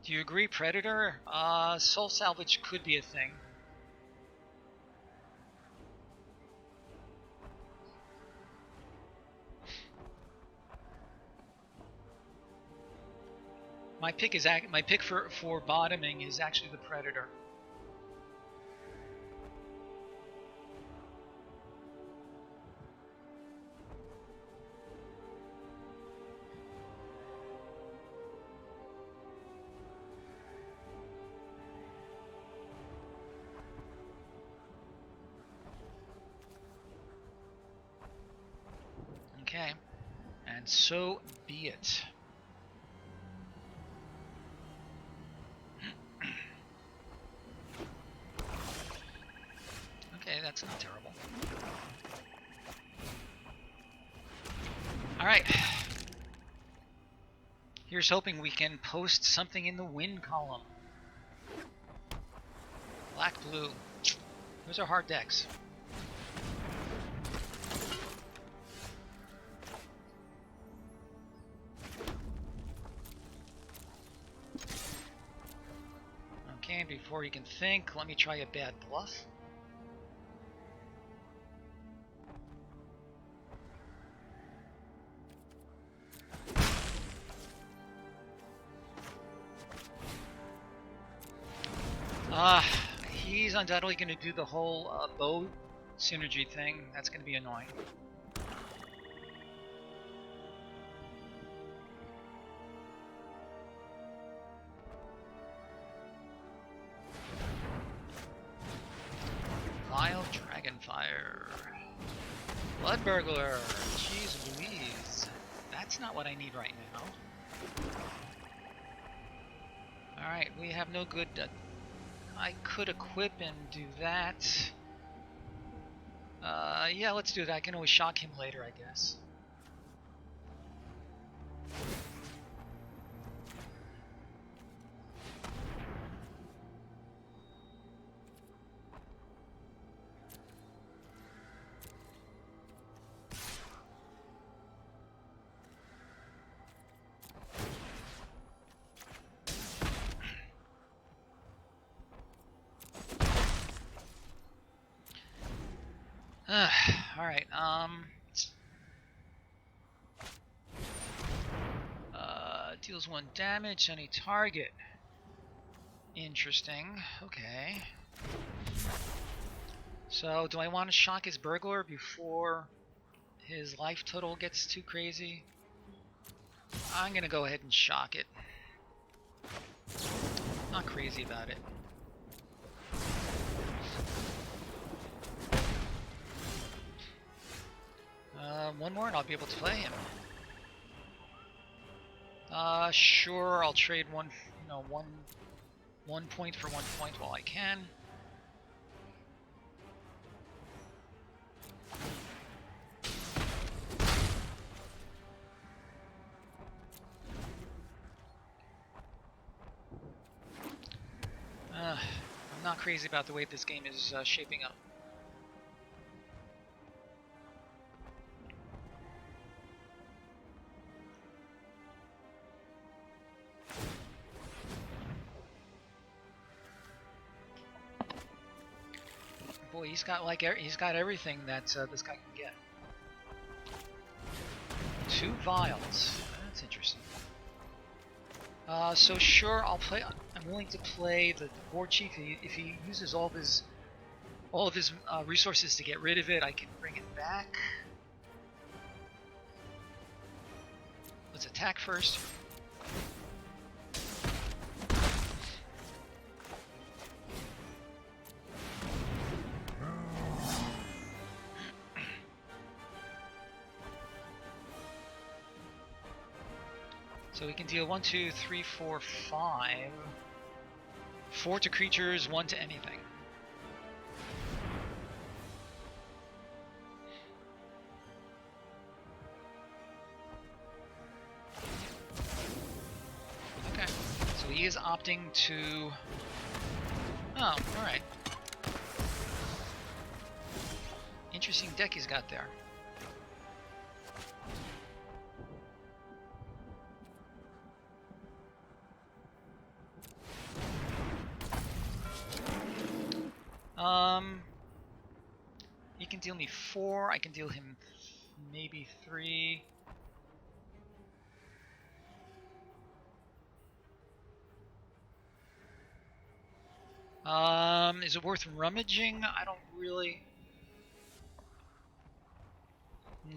Do you agree, Predator? Soul Salvage could be a thing. My pick for bottoming is actually the Predator. Okay, and so be it. Okay, that's not terrible. Alright. Here's hoping we can post something in the win column. Black, blue. Those are hard decks. before he can think. Let me try a bad bluff. He's undoubtedly going to do the whole bow synergy thing. That's going to be annoying. Vile Dragonfire. Blood Burglar. Jeez Louise. That's not what I need right now. Alright, we have no good... I could equip and do that. Yeah, let's do that. I can always shock him later, I guess. Alright, deals 1 damage to any target. Interesting. Okay. So, do I want to shock his burglar before his life total gets too crazy? I'm gonna go ahead and shock it. Not crazy about it. One more and I'll be able to play him. Sure, I'll trade one point for 1 point while I can. I'm not crazy about the way this game is shaping up. Boy, he's got everything that this guy can get. 2 vials. That's interesting. So sure, I'm willing to play the war chief if he uses all of his resources to get rid of it. I can bring it back. Let's attack first. So we can deal 1, 2, 3, 4, 5. 4 to creatures, 1 to anything. Okay, so he is opting to... Oh, alright. Interesting deck he's got there. He can deal me 4, I can deal him maybe 3. Is it worth rummaging? I don't really...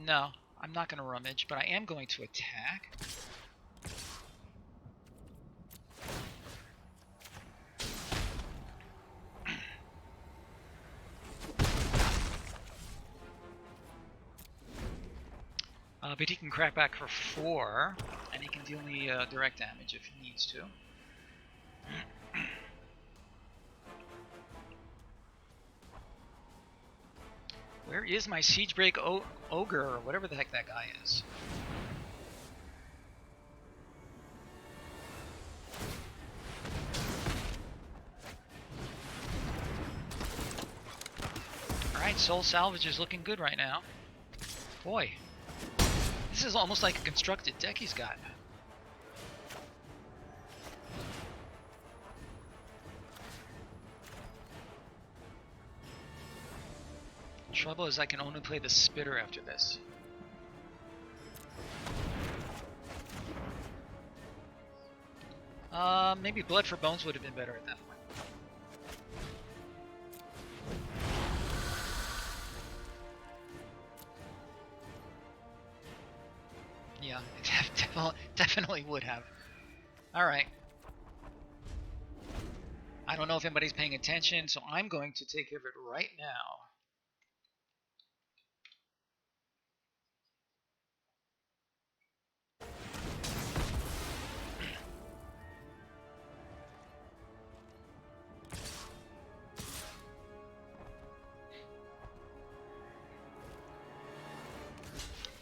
No, I'm not going to rummage, but I am going to attack. But he can crack back for 4, and he can deal me direct damage if he needs to. Where is my Siegebreak Ogre, or whatever the heck that guy is? Alright, Soul Salvage is looking good right now. Boy. This is almost like a constructed deck he's got. Trouble is I can only play the Spitter after this. Maybe Blood for Bones would have been better at that point. Yeah, definitely would have. Alright. I don't know if anybody's paying attention, so I'm going to take care of it right now.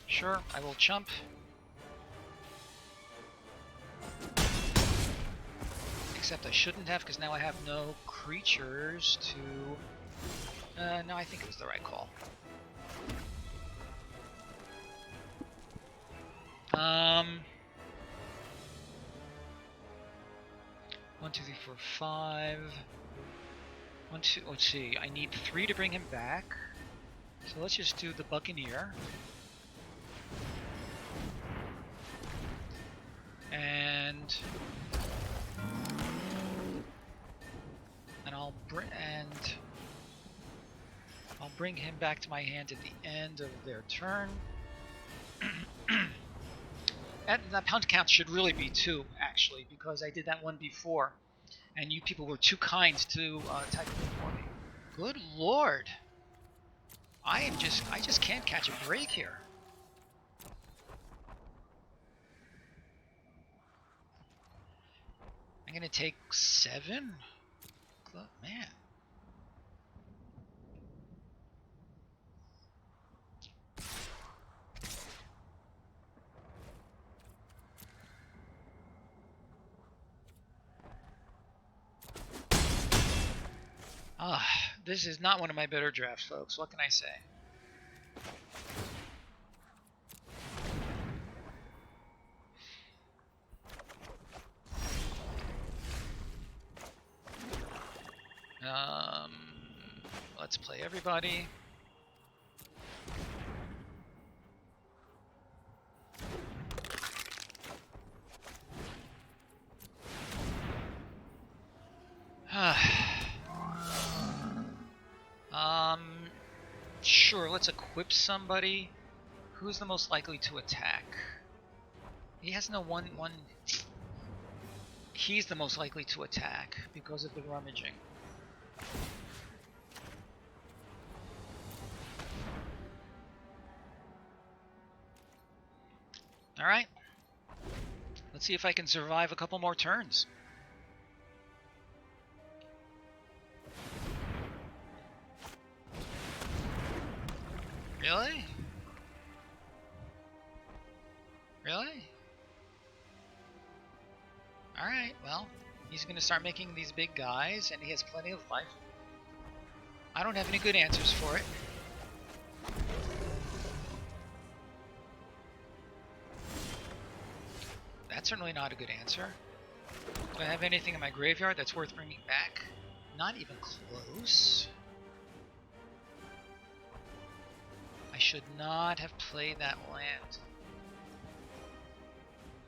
Sure, I will chump. Except I shouldn't have, because now I have no creatures to... no, I think it was the right call. 1, 2, 3, 4, 5. 1, 2, let's see, I need 3 to bring him back. So let's just do the Buccaneer. And I'll bring him back to my hand at the end of their turn. That pound count should really be 2, actually, because I did that one before, and you people were too kind to type it for me. Good lord! I just can't catch a break here. I'm gonna take 7? Man. This is not one of my better drafts, folks. What can I say? Let's play everybody. Sure, let's equip somebody. Who's the most likely to attack? He has no one. He's the most likely to attack because of the rummaging. Alright. Let's see if I can survive a couple more turns. Really? Really? Alright, well, he's going to start making these big guys, and he has plenty of life. I don't have any good answers for it. That's certainly not a good answer. Do I have anything in my graveyard that's worth bringing back? Not even close. I should not have played that land.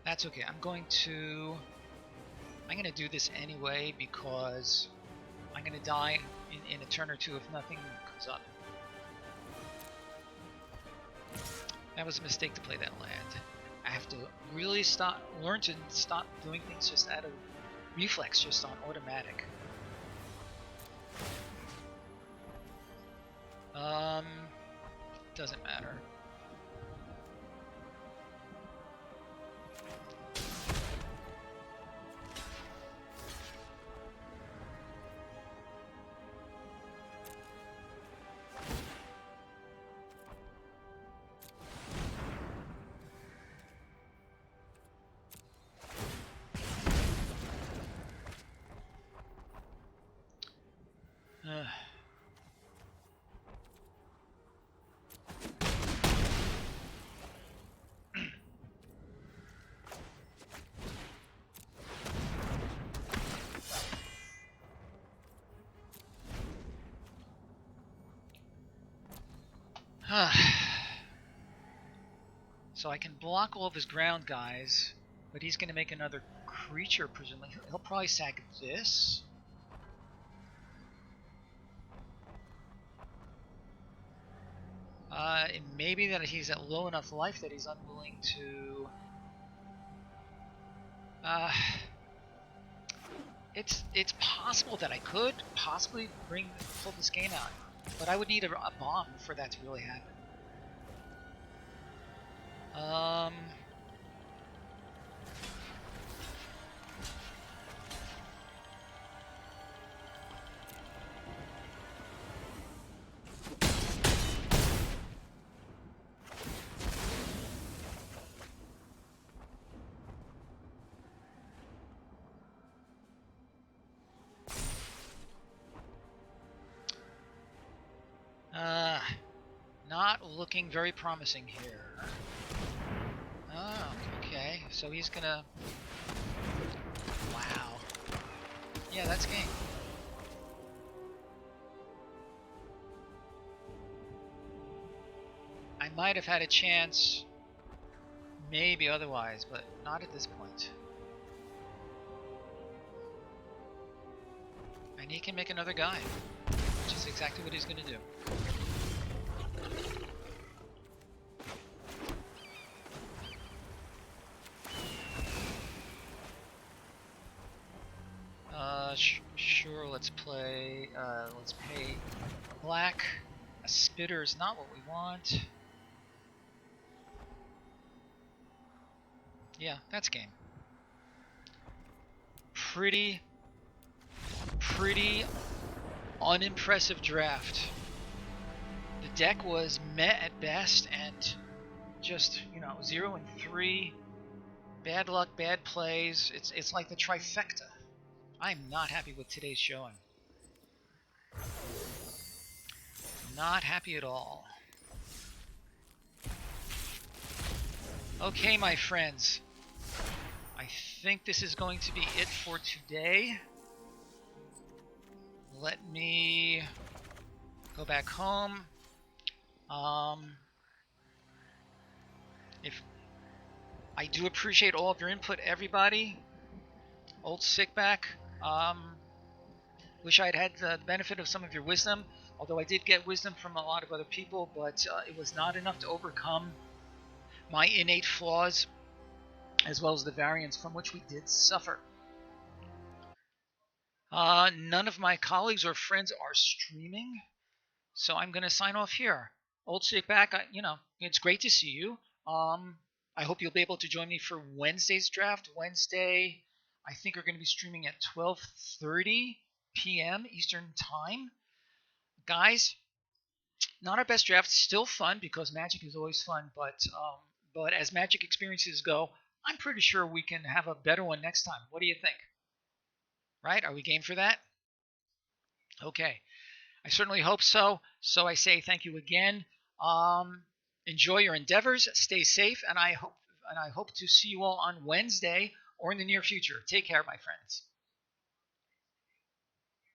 That's okay. I'm going to do this anyway because I'm going to die in a turn or two if nothing comes up. That was a mistake to play that land. I have to really learn to stop doing things just out of reflex, just on automatic. Doesn't matter. So I can block all of his ground guys, but he's going to make another creature, presumably. He'll probably sack this. It may be that he's at low enough life that he's unwilling to... It's possible that I could possibly pull this game out, but I would need a bomb for that to really happen. Not looking very promising here. Oh, okay. So he's gonna... Wow. Yeah, that's game. I might have had a chance, maybe otherwise, but not at this point. And he can make another guy, which is exactly what he's gonna do. Sure, let's play, let's pay black. A spitter is not what we want. Yeah, that's game. Pretty unimpressive draft. The deck was meh at best and just, 0 and 3. Bad luck, bad plays. It's like the trifecta. I'm not happy with today's showing. Not happy at all. Okay, my friends. I think this is going to be it for today. Let me go back home. If I do appreciate all of your input, everybody. Old Sickback. Wish I'd had the benefit of some of your wisdom, although I did get wisdom from a lot of other people, but it was not enough to overcome my innate flaws, as well as the variance from which we did suffer. None of my colleagues or friends are streaming, so I'm going to sign off here. Old Sickback, it's great to see you. I hope you'll be able to join me for Wednesday's draft. Wednesday, I think we're going to be streaming at 12:30 p.m. Eastern Time. Guys, not our best draft. Still fun because Magic is always fun, but as Magic experiences go, I'm pretty sure we can have a better one next time. What do you think? Right? Are we game for that? Okay. I certainly hope so. So I say thank you again. Enjoy your endeavors. Stay safe, and I hope to see you all on Wednesday or in the near future. Take care, my friends.